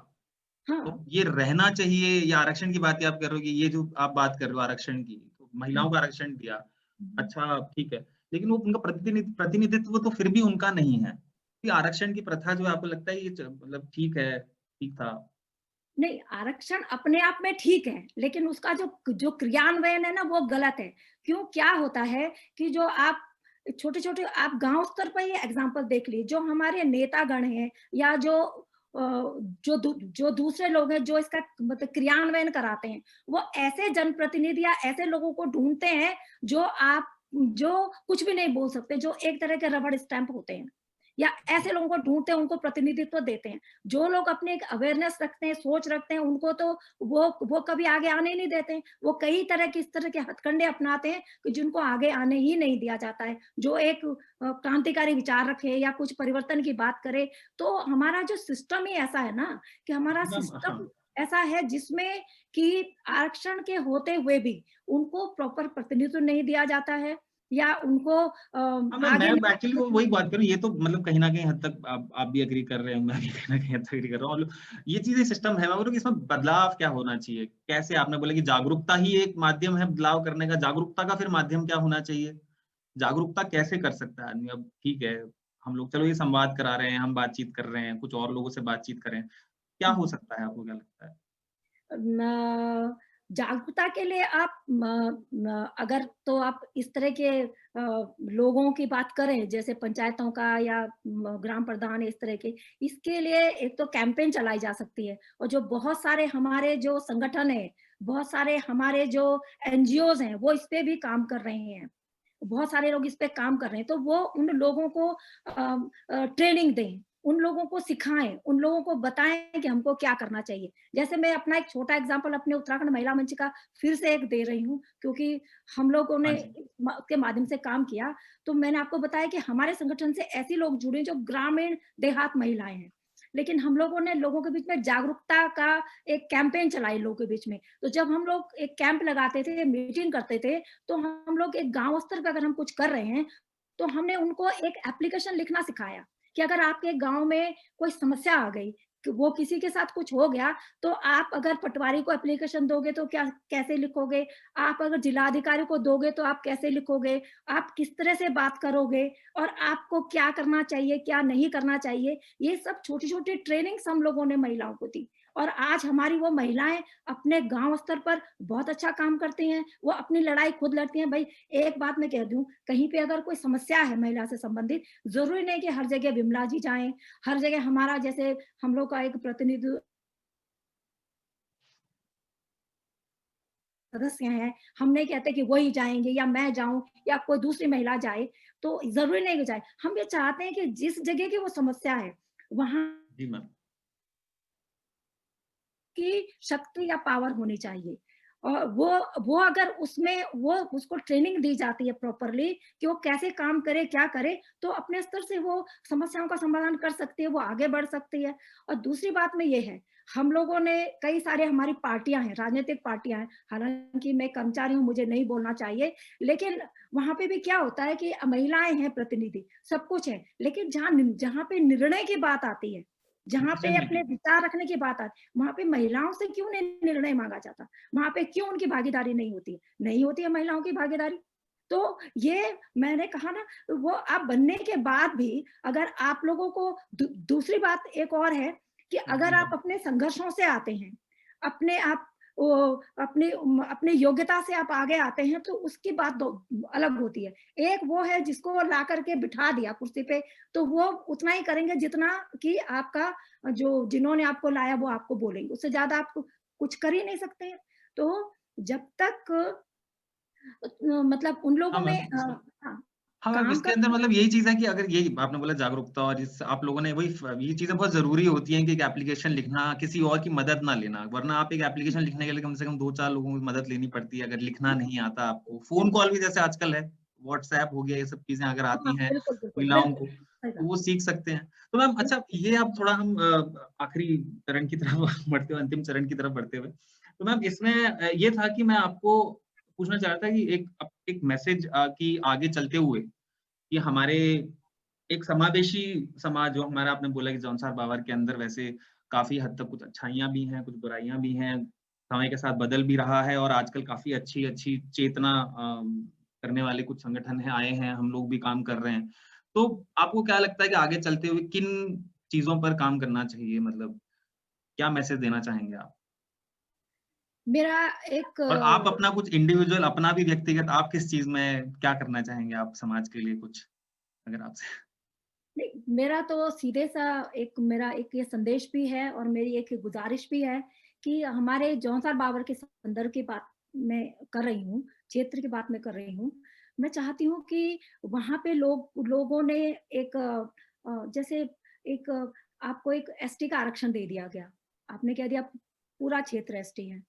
हाँ, तो ये रहना चाहिए या आरक्षण की बात ही आप कर रहे हो कि ये जो आप बात कर रहे हो आरक्षण की, तो हुँ, महिलाओं को आरक्षण दिया, हुँ। अच्छा ठीक है। लेकिन वो उनका प्रतिनिधित्व तो फिर भी उनका नहीं है। कि आरक्षण की प्रथा जो है आपको लगता है ये मतलब ठीक है, ठीक था? नहीं, आरक्षण अपने आप में ठीक है, लेकिन उसका जो जो क्रियान्वयन है ना वो गलत है। क्यों? क्या होता है कि जो आप छोटे-छोटे आप गाँव स्तर पर ही एग्ज़ाम्पल देख लीजिए, जो हमारे नेतागण हैं या अ, जो दूसरे लोग हैं जो इसका मतलब क्रियान्वयन कराते हैं, वो ऐसे जनप्रतिनिधि या ऐसे लोगों को ढूँढते हैं जो कुछ भी नहीं बोल सकते, जो एक तरह के रबड़ स्टैम्प होते हैं। या ऐसे लोगों को ढूँढते हैं, उनको प्रतिनिधित्व देते हैं। जो लोग अपनी एक अवेयरनेस रखते हैं, सोच रखते हैं, उनको तो वो कभी आगे आने ही नहीं देते हैं। वो कई तरह के इस तरह के हथकंडे अपनाते हैं कि जिनको आगे आने ही नहीं दिया जाता है। जो एक क्रांतिकारी विचार रखे या कुछ परिवर्तन की बात करे, तो हमारा जो सिस्टम ही ऐसा है ना कि हमारा मैम हाँ। सिस्टम ऐसा है जिसमें कि आरक्षण के होते हुए भी उनको प्रॉपर प्रतिनिधित्व नहीं दिया जाता है या उनको हाँ, मैं आगे नहीं एक्चुअली वो वही बात कर रहा हूँ, ये तो मतलब कहीं न कहीं हद तक आप भी एग्री कर रहे हैं, मैं भी कहीं न कहीं हद तक एग्री कर रहा हूँ और ये चीज़ें सिस्टम है, मैं बोल रहा हूँ कि इसमें बदलाव क्या होना चाहिए? कैसे आपने बोला कि जागरूकता ही एक माध्यम है बदलाव करने का, जागरूकता का फिर माध्यम क्या होना चाहिए? जागरूकता कैसे कर सकता है आदमी? अब ठीक है, हम लोग चलो ये संवाद करा रहे हैं, हम बातचीत कर रहे हैं, कुछ और लोगों से बातचीत करें, क्या हो सकता है, आपको क्या लगता है? न जागरूकता के लिए आप अगर तो आप इस तरह के लोगों की बात करें जैसे पंचायतों का या ग्राम प्रधान इस तरह के, इसके लिए एक तो कैंपेन चलाई जा सकती है और जो बहुत सारे हमारे जो संगठन है, बहुत सारे हमारे जो एनजीओज हैं, वो इस पे भी काम कर रहे हैं। बहुत सारे लोग इस पे काम कर रहे हैं, तो वो उन लोगों को ट्रेनिंग दें, उन लोगों को सिखाएँ, उन लोगों को बताएँ कि हमको क्या करना चाहिए। जैसे मैं अपना एक छोटा एग्ज़ाम्पल अपने उत्तराखंड महिला मंच का फिर से एक दे रही हूँ, क्योंकि हम लोगों हाँ ने जी। के माध्यम से काम किया, तो मैंने आपको बताया कि हमारे संगठन से ऐसे लोग जुड़े जो ग्रामीण देहात महिलाएँ हैं। लेकिन हम लोगों ने लोगों के बीच में जागरूकता का एक कैंपेन चलाई लोगों के बीच में। तो जब हम लोग एक कैंप लगाते थे, मीटिंग करते थे, तो हम लोग एक गाँव स्तर पे अगर हम कुछ कर रहे हैं, तो हमने उनको एक एप्लीकेशन लिखना सिखाया कि अगर आपके गाँव में कोई समस्या आ गई, कि वो किसी के साथ कुछ हो गया, तो आप अगर पटवारी को एप्लीकेशन दोगे तो क्या कैसे लिखोगे? आप अगर जिलाधिकारी को दोगे तो आप कैसे लिखोगे? आप किस तरह से बात करोगे? और आपको क्या करना चाहिए, क्या नहीं करना चाहिए? ये सब छोटी-छोटी ट्रेनिंग्स हम लोगों ने महिलाओं को दी और आज हमारी वो महिलाएं अपने गांव स्तर पर बहुत अच्छा काम करती हैं, वो अपनी लड़ाई खुद लड़ती हैं। भाई एक बात मैं कह दूं, कहीं पे अगर कोई समस्या है महिला से संबंधित, जरूरी नहीं कि हर जगह विमला जी जाएं, हर जगह हमारा जैसे हम लोग का एक प्रतिनिधि सदस्य हैं, हम नहीं कहते कि वही जाएंगे या मैं जाऊं या कोई दूसरी महिला जाए, तो जरूरी नहीं कि जाए। हम ये चाहते हैं कि जिस जगह की वो समस्या है वहां जी मैम। की शक्ति या पावर होनी चाहिए। और वो अगर उसमें वो उसको ट्रेनिंग दी जाती है प्रॉपरली कि वो कैसे काम करे, क्या करे, तो अपने स्तर से वो समस्याओं का समाधान कर सकती है, वो आगे बढ़ सकती है। और दूसरी बात में ये है, हम लोगों ने कई सारे हमारी पार्टियां हैं, राजनीतिक पार्टियां हैं, हालांकि मैं कर्मचारी हूँ, मुझे नहीं बोलना चाहिए, लेकिन वहां पे भी क्या होता है कि महिलाएं हैं प्रतिनिधि, सब कुछ है, लेकिन जहाँ जहाँ पे निर्णय की बात आती है, जहाँ पे डिसीजन अपने मेकिंग। विचार रखने की बात आती है, वहां पे महिलाओं से क्यों नहीं निर्णय मांगा जाता? वहां पे क्यों उनकी भागीदारी नहीं होती है? नहीं होती है महिलाओं की भागीदारी। तो ये मैंने कहा ना, वो आप बनने के बाद भी अगर आप लोगों को दूसरी बात एक और है कि जी अगर आप मैम। अपने संघर्षों से आते हैं, अपने आप वो अपनी अपनी योग्यता से आप आगे आते हैं, तो उसकी बात दो अलग होती है। एक वो है जिसको वो ला करके बिठा दिया कुर्सी पे, तो वो उतना ही करेंगे जितना कि आपका जो जिन्होंने आपको लाया वो आपको बोलेंगे, उससे ज्यादा आप कुछ कर ही नहीं सकते हैं। तो जब तक मतलब उन हाँ लोगों में मैम। हाँ, हाँ मैम, काम इसके कर अंदर मतलब यही चीज़ है कि अगर यही आपने बोला जागरूकता, और इस आप लोगों ने वही ये चीज़ें बहुत ज़रूरी होती हैं कि एक एप्लीकेशन लिखना, किसी और की मदद ना लेना, वरना आप एक एप्लीकेशन लिखने के लिए कम से कम 2-4 लोगों की मदद लेनी पड़ती है, अगर लिखना नहीं आता आपको। फ़ोन कॉल भी जैसे आजकल है, व्हाट्सऐप हो गया, ये सब चीज़ें अगर हाँ, आती हैं बिल्कुल, बिल्कुल, महिलाओं बिल्कुल, को, सही तो बात। वो सीख सकते हैं। तो मैम अच्छा, बिल्कुल, ये आप थोड़ा हम आखिरी चरण की तरफ बढ़ते हुए, अंतिम चरण की तरफ बढ़ते हुए, तो मैम इसमें ये था कि मैं आपको पूछना चाह रहा था कि एक मैसेज कि आगे चलते हुए कि हमारे एक समावेशी समाज जो हमारा, आपने बोला कि जौनसार बावर के अंदर वैसे काफ़ी हद तक कुछ अच्छाइयाँ भी हैं, कुछ बुराइयाँ भी हैं, समय के साथ बदल भी रहा है, और आजकल काफ़ी अच्छी-अच्छी चेतना करने वाले कुछ संगठन हैं, आए हैं, हम लोग भी काम कर रहे हैं। तो आपको क्या लगता है कि आगे चलते हुए किन चीज़ों पर काम करना चाहिए? मतलब क्या मैसेज देना चाहेंगे आप? मेरा एक और आप अपना कुछ इंडिविजुअल, अपना भी व्यक्तिगत, आप किस चीज़ में क्या करना चाहेंगे आप समाज के लिए कुछ? अगर आपसे नहीं, मेरा तो सीधे सा एक मेरा एक ये संदेश भी है और मेरी एक गुजारिश भी है कि हमारे जौनसार बावर के संदर्भ की बात मैं कर रही हूँ, क्षेत्र की बात मैं कर रही हूँ। मैं चाहती हूँ कि वहाँ पे लोगों ने एक जैसे एक आपको एक एसटी का आरक्षण दे दिया गया। आपने कह दिया पूरा क्षेत्र एसटी है।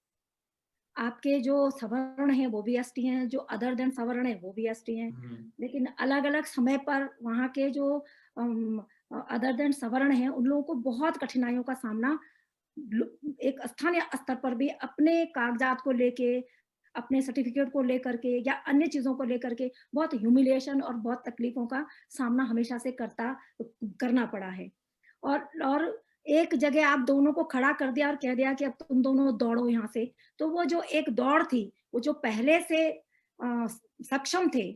आपके जो सवर्ण हैं वो भी एसटी हैं, जो अदर देन सवर्ण है वो भी एसटी हैं। हुँ। लेकिन अलग-अलग समय पर वहाँ के जो अदर देन सवर्ण हैं, उन लोगों को बहुत कठिनाइयों का सामना लो एक स्थानीय स्तर पर भी अपने कागज़ात को लेके, अपने सर्टिफ़िकेट को लेकर के या अन्य चीज़ों को लेकर के बहुत ह्यूमिलिएशन और बहुत तकलीफ़ों का सामना हमेशा से करना पड़ा है। और एक जगह आप दोनों को खड़ा कर दिया और कह दिया कि अब तुम दोनों दौड़ो यहाँ से, तो वो जो एक दौड़ थी, वो जो पहले से सक्षम थे,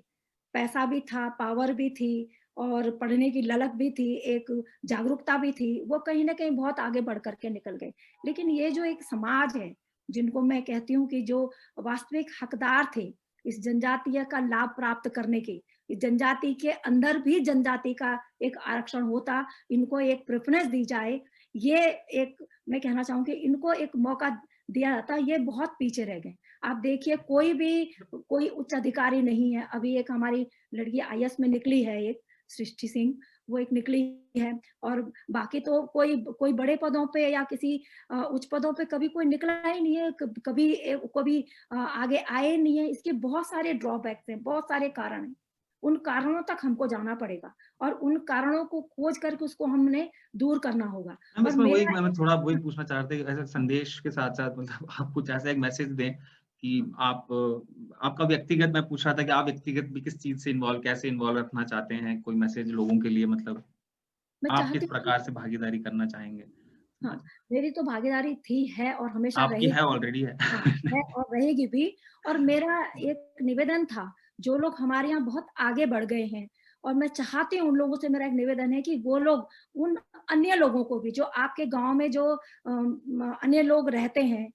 पैसा भी था, पावर भी थी और पढ़ने की ललक भी थी, एक जागरूकता भी थी, वो कहीं न कहीं बहुत आगे बढ़ कर के निकल गए। लेकिन ये जो एक समाज है, जिनको मैं कहती हूँ कि जो वास्तविक हकदार थे, इस जनजातीय का लाभ प्राप्त करने के, इस जनजाति के अंदर भी जनजाति का एक आरक्षण होता, इनको एक प्रेफ़रेंस दी जाए, ये एक मैं कहना चाहूँगी इनको एक मौका दिया जाता, ये बहुत पीछे रह गए। आप देखिए कोई उच्च अधिकारी नहीं है, अभी एक हमारी लड़की आईएएस में निकली है एक, सृष्टि सिंह, वो एक निकली है और बाकी तो कोई बड़े पदों पे या किसी उच्च पदों पे कभी कोई निकला ही नहीं है, कभी आगे आए नहीं है। इसके बहुत सारे ड्रॉबैक्स हैं, बहुत सारे कारण हैं। उन कारणों तक हमको जाना पड़ेगा और उन कारणों को खोज करके उसको हमने दूर करना होगा। मैम और इसमें वही मेरा मैं थोड़ा वही पूछना चाह रहा था कि ऐसे संदेश के साथ-साथ मतलब आप कुछ ऐसा एक मैसेज दें कि आप आपका व्यक्तिगत, मैं पूछ रहा था कि आप व्यक्तिगत भी किस चीज़ से इन्वॉल्व, कैसे इन्वॉल्व रखना चाहते हैं? कोई मैसेज लोगों के लिए, मतलब मैं आप किस चाहती हूँ प्रकार से भागीदारी करना चाहेंगे हाँ, समाज में? मेरी तो भागीदारी थी, है और हमेशा आपकी है, रहेगी। ऑलरेडी है। हाँ, है और रहेगी भी और मेरा एक निवेदन था, जो लोग हमारे यहाँ बहुत आगे बढ़ गए हैं, और मैं चाहती हूँ, उन लोगों से मेरा एक निवेदन है कि वो लोग उन अन्य लोगों को भी, जो आपके गाँव में जो अन्य लोग रहते हैं,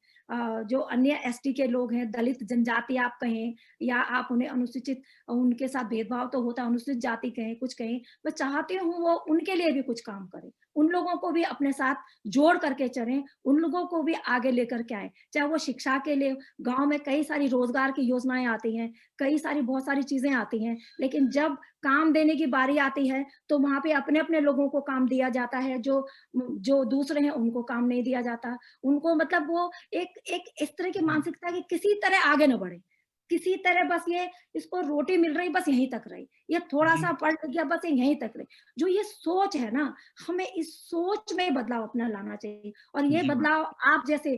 जो अन्य एसटी के लोग हैं, दलित जनजाति आप कहें, या आप उन्हें अनुसूचित, उनके साथ भेदभाव तो होता है, अनुसूचित जाति कहें, कुछ कहें, मैं चाहती हूँ वो उनके लिए भी कुछ काम करें। उन लोगों को भी अपने साथ जोड़ करके चलें, उन लोगों को भी आगे लेकर के आएँ। चाहे वो शिक्षा के लिए, गाँव में कई सारी रोज़गार की योजनाएँ आती हैं, कई सारी बहुत सारी चीज़ें आती हैं, लेकिन जब काम देने की बारी आती है, तो वहाँ पे अपने-अपने लोगों को काम दिया जाता है, जो दूसरे हैं उनको काम नहीं दिया जाता। उनको मतलब वो एक एक इस तरह की मानसिकता है कि किसी तरह आगे ना बढ़े। किसी तरह बस ये, इसको रोटी मिल रही, बस यहीं तक रही। ये जी, थोड़ा-सा पढ़ लिख गया, बस ये यहीं तक रही। जो ये सोच है ना, हमें इस सोच में बदलाव अपना लाना चाहिए, और ये जी मैम। बदलाव आप जैसे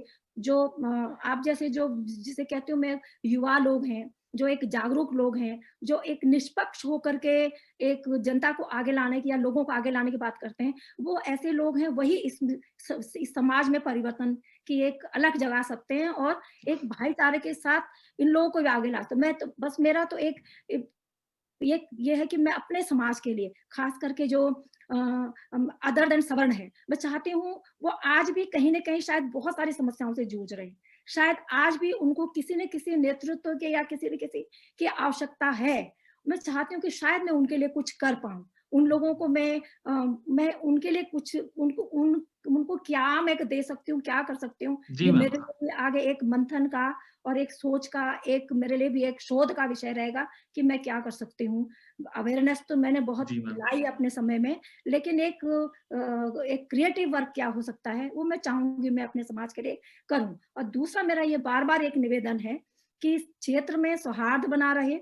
जो जिसे कहती हूँ मैं, युवा लोग हैं, जो एक जागरूक लोग हैं, जो एक निष्पक्ष होकर के एक जनता को आगे लाने की या लोगों को आगे लाने की बात करते हैं, वो ऐसे लोग हैं, वही इस समाज में परिवर्तन की एक अलग जगा सकते हैं, और एक भाईचारे के साथ इन लोगों को भी आगे ला सकते हैं। मैं तो बस, मेरा तो एक ये है कि मैं अपने समाज के लिए, खास करके जो अदर देन सवर्ण है, मैं चाहती हूँ वो आज भी कहीं न कहीं शायद बहुत सारी समस्याओं से जूझ रहे हैं। शायद आज भी उनको किसी न किसी नेतृत्व के या किसी न किसी की आवश्यकता है। मैं चाहती हूँ कि शायद मैं उनके लिए कुछ कर पाऊँ। उन लोगों को मैं उनके लिए कुछ, उनको क्या मैं दे सकती हूँ, क्या कर सकती हूँ, जी ये मैम। मेरे लिए आगे एक मंथन का और एक सोच का, एक मेरे लिए भी एक शोध का विषय रहेगा कि मैं क्या कर सकती हूँ। अवेयरनेस तो मैंने बहुत जी मैम। फैलाई अपने समय में, लेकिन एक क्रिएटिव वर्क क्या हो सकता है, वो मैं चाहूँगी मैं अपने समाज के लिए करूँ। और दूसरा मेरा ये बार-बार एक निवेदन है कि इस क्षेत्र में सौहार्द बना रहे,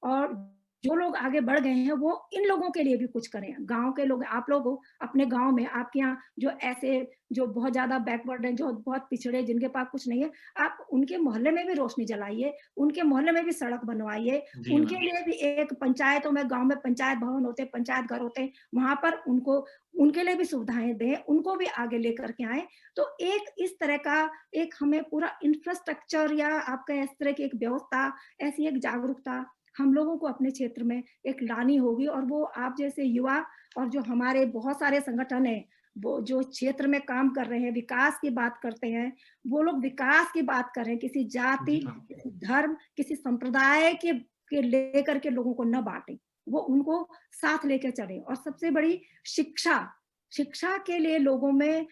और जो लोग आगे बढ़ गए हैं, वो इन लोगों के लिए भी कुछ करें। गाँव के लोग, आप लोग हो, अपने गाँव में, आपके यहाँ जो ऐसे, जो बहुत ज़्यादा बैकवर्ड हैं, जो बहुत पिछड़े, जिनके पास कुछ नहीं है, आप उनके मोहल्ले में भी रोशनी जलाइए, उनके मोहल्ले में भी सड़क बनवाइए, जी उनके मैम। लिए भी एक पंचायतों में, गाँव में पंचायत भवन होते हैं, पंचायत घर होते हैं, वहाँ पर उनके लिए भी सुविधाएँ दें, उनको भी आगे लेकर के आएँ। तो एक इस तरह का एक हमें पूरा इंफ्रास्ट्रक्चर, या आप कहें इस तरह की एक व्यवस्था, ऐसी एक जागरूकता हम लोगों को अपने क्षेत्र में एक लानी होगी, और वो आप जैसे युवा, और जो हमारे बहुत सारे संगठन हैं, वो जो क्षेत्र में काम कर रहे हैं, विकास की बात करते हैं, वो लोग विकास की बात कर रहे हैं, किसी जाति, जी मैम। किसी धर्म, किसी संप्रदाय के लेकर के लोगों को न बाँटें। वो उनको साथ लेके चलें, और सबसे बड़ी शिक्षा, शिक्षा के लिए लोगों में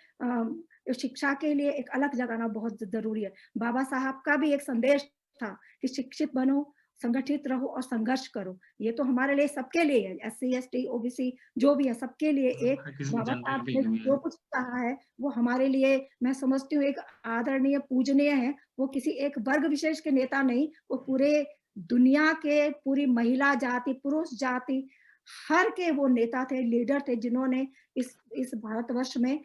शिक्षा के लिए एक अलग जगाना बहुत ज़रूरी है। बाबा साहब का भी एक संदेश था कि शिक्षित बनो, संगठित रहो और संघर्ष करो। ये तो हमारे लिए, सबके लिए है, एससी, एसटी, ओबीसी जो भी है, सबके लिए एक हर किसी बाबा जनरल साहब के ने लिए भी है। जो कुछ कहा है, वो हमारे लिए, मैं समझती हूँ, एक आदरणीय, पूजनीय है। वो किसी एक वर्ग विशेष के नेता नहीं, वो पूरे दुनिया के, पूरी महिला जाति, पुरुष जाति, हर के वो नेता थे, लीडर थे, जिन्होंने इस भारतवर्ष में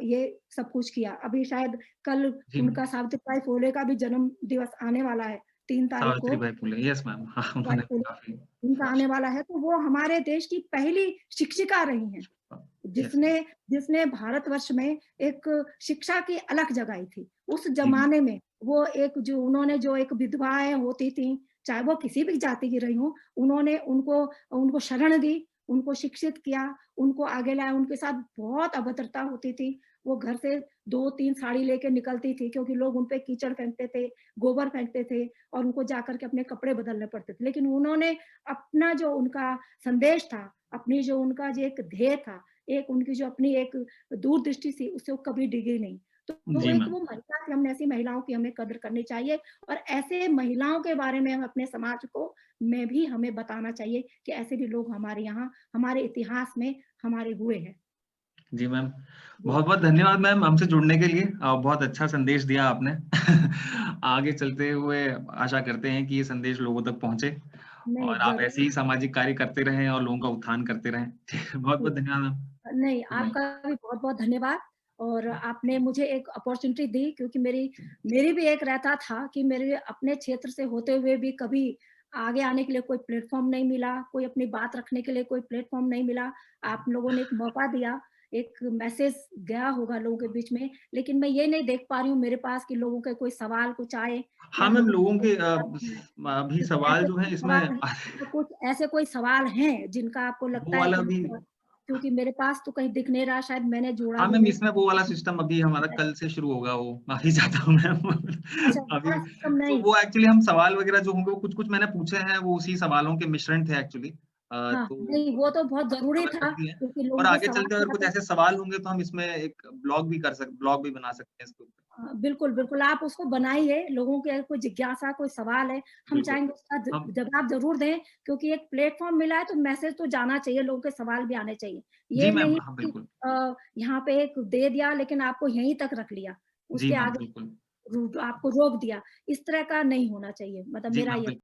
ये सब कुछ किया। अभी शायद कल जी मैम। उनका, सावित्रीबाई फुले का भी जन्म दिवस आने वाला है, 3 तारीख को। Savitribai Phule, yes ma'am. हाँ, भाई उन्होंने फुले, काफ़ी उनका आने वाला है, तो वो हमारे देश की पहली शिक्षिका रही हैं, यस। जिसने जिसने भारतवर्ष में एक शिक्षा की अलख जगाई थी। उस जी मैम। ज़माने में वो एक, जो उन्होंने, जो एक विधवाएँ होती थीं, चाहे वो किसी भी जाति की रही हों, उन्होंने उनको उनको शरण दी, उनको शिक्षित किया, उनको आगे लाया। उनके साथ बहुत अभद्रता होती थी। वो घर से 2-3 साड़ी लेके निकलती थी, क्योंकि लोग उन पे कीचड़ फेंकते थे, गोबर फेंकते थे, और उनको जाकर के अपने कपड़े बदलने पड़ते थे। लेकिन उन्होंने अपना जो उनका संदेश था, अपनी जो उनका जो एक ध्येय था, एक उनकी जो अपनी एक दूरदृष्टि थी, उससे वो कभी डिगी नहीं। तो वो जी एक, मैम। वो महिला थी, हमने ऐसी महिलाओं की हमें कदर करनी चाहिए, और ऐसे महिलाओं के बारे में हम अपने समाज को में भी हमें बताना चाहिए कि ऐसे भी लोग हमारे यहाँ, हमारे इतिहास में हमारे हुए हैं। जी मैम। जी, बहुत-बहुत धन्यवाद मैम हमसे जुड़ने के लिए। बहुत अच्छा संदेश दिया आपने। आगे चलते हुए आशा करते हैं कि ये संदेश लोगों तक पहुँचे नहीं, और आप ऐसे ज़रूर। ही सामाजिक कार्य करते रहें और लोगों का उत्थान करते रहें। बहुत-बहुत धन्यवाद मैम। नहीं, नहीं, आपका भी बहुत-बहुत धन्यवाद, और आपने मुझे एक अपॉर्च्युनिटी दी, क्योंकि मेरी मेरी भी एक रहता था कि मेरे अपने क्षेत्र से होते हुए भी कभी आगे आने के लिए कोई प्लेटफ़ॉर्म नहीं मिला, कोई अपनी बात रखने के लिए कोई प्लेटफ़ॉर्म नहीं मिला। आप लोगों ने एक मौका दिया, एक मैसेज गया होगा लोगों के बीच में, लेकिन मैं ये नहीं देख पा रही हूँ मेरे पास कि लोगों के कोई सवाल कुछ आए हाँ या मैम, लोगों लोगों को के अभी कुछ सवाल ऐसे जो है कोई इसमें सवाल कुछ ऐसे कोई सवाल हैं जिनका आपको लगता वो है वाला कि भी। हाँ, क्योंकि मेरे पास तो कहीं दिख नहीं रहा, शायद मैंने जोड़ा हाँ भी मैम, नहीं। इसमें वो वाला सिस्टम अभी हमारा कल से शुरू होगा, वो माफी चाहता हूँ मैम। अच्छा, अभी बड़ा सिस्टम तो नहीं। वो एक्चुअली हम सवाल वगैरह जो होंगे वो कुछ कुछ मैंने पूछे हैं, वो उसी सवालों के मिश्रण थे एक्चुअली। हाँ, तो नहीं वो तो बहुत ज़रूरी कवर कर था दिए हैं। क्योंकि और लोगों के आगे सवाल चलते अगर कुछ आते हैं। ऐसे सवाल होंगे तो हम इसमें एक ब्लॉग भी बना सकते हैं इसके ऊपर। बिल्कुल, बिल्कुल, आप उसको बनाइए, लोगों के कोई जिज्ञासा, कोई सवाल है, हम बिल्कुल। चाहेंगे उसका हम जवाब ज़रूर दें, क्योंकि एक प्लेटफ़ॉर्म मिला है तो मैसेज तो जाना चाहिए, लोगों के सवाल भी आने चाहिए। जी ये मैम, नहीं हाँ कि बिल्कुल। यहाँ पे एक दे दिया लेकिन आपको यहीं तक रख लिया, जी उसके मैम, आगे बिल्कुल। आपको रोक दिया, इस तरह का नहीं होना चाहिए, मतलब जी मेरा मैम, ये बिल्कुल।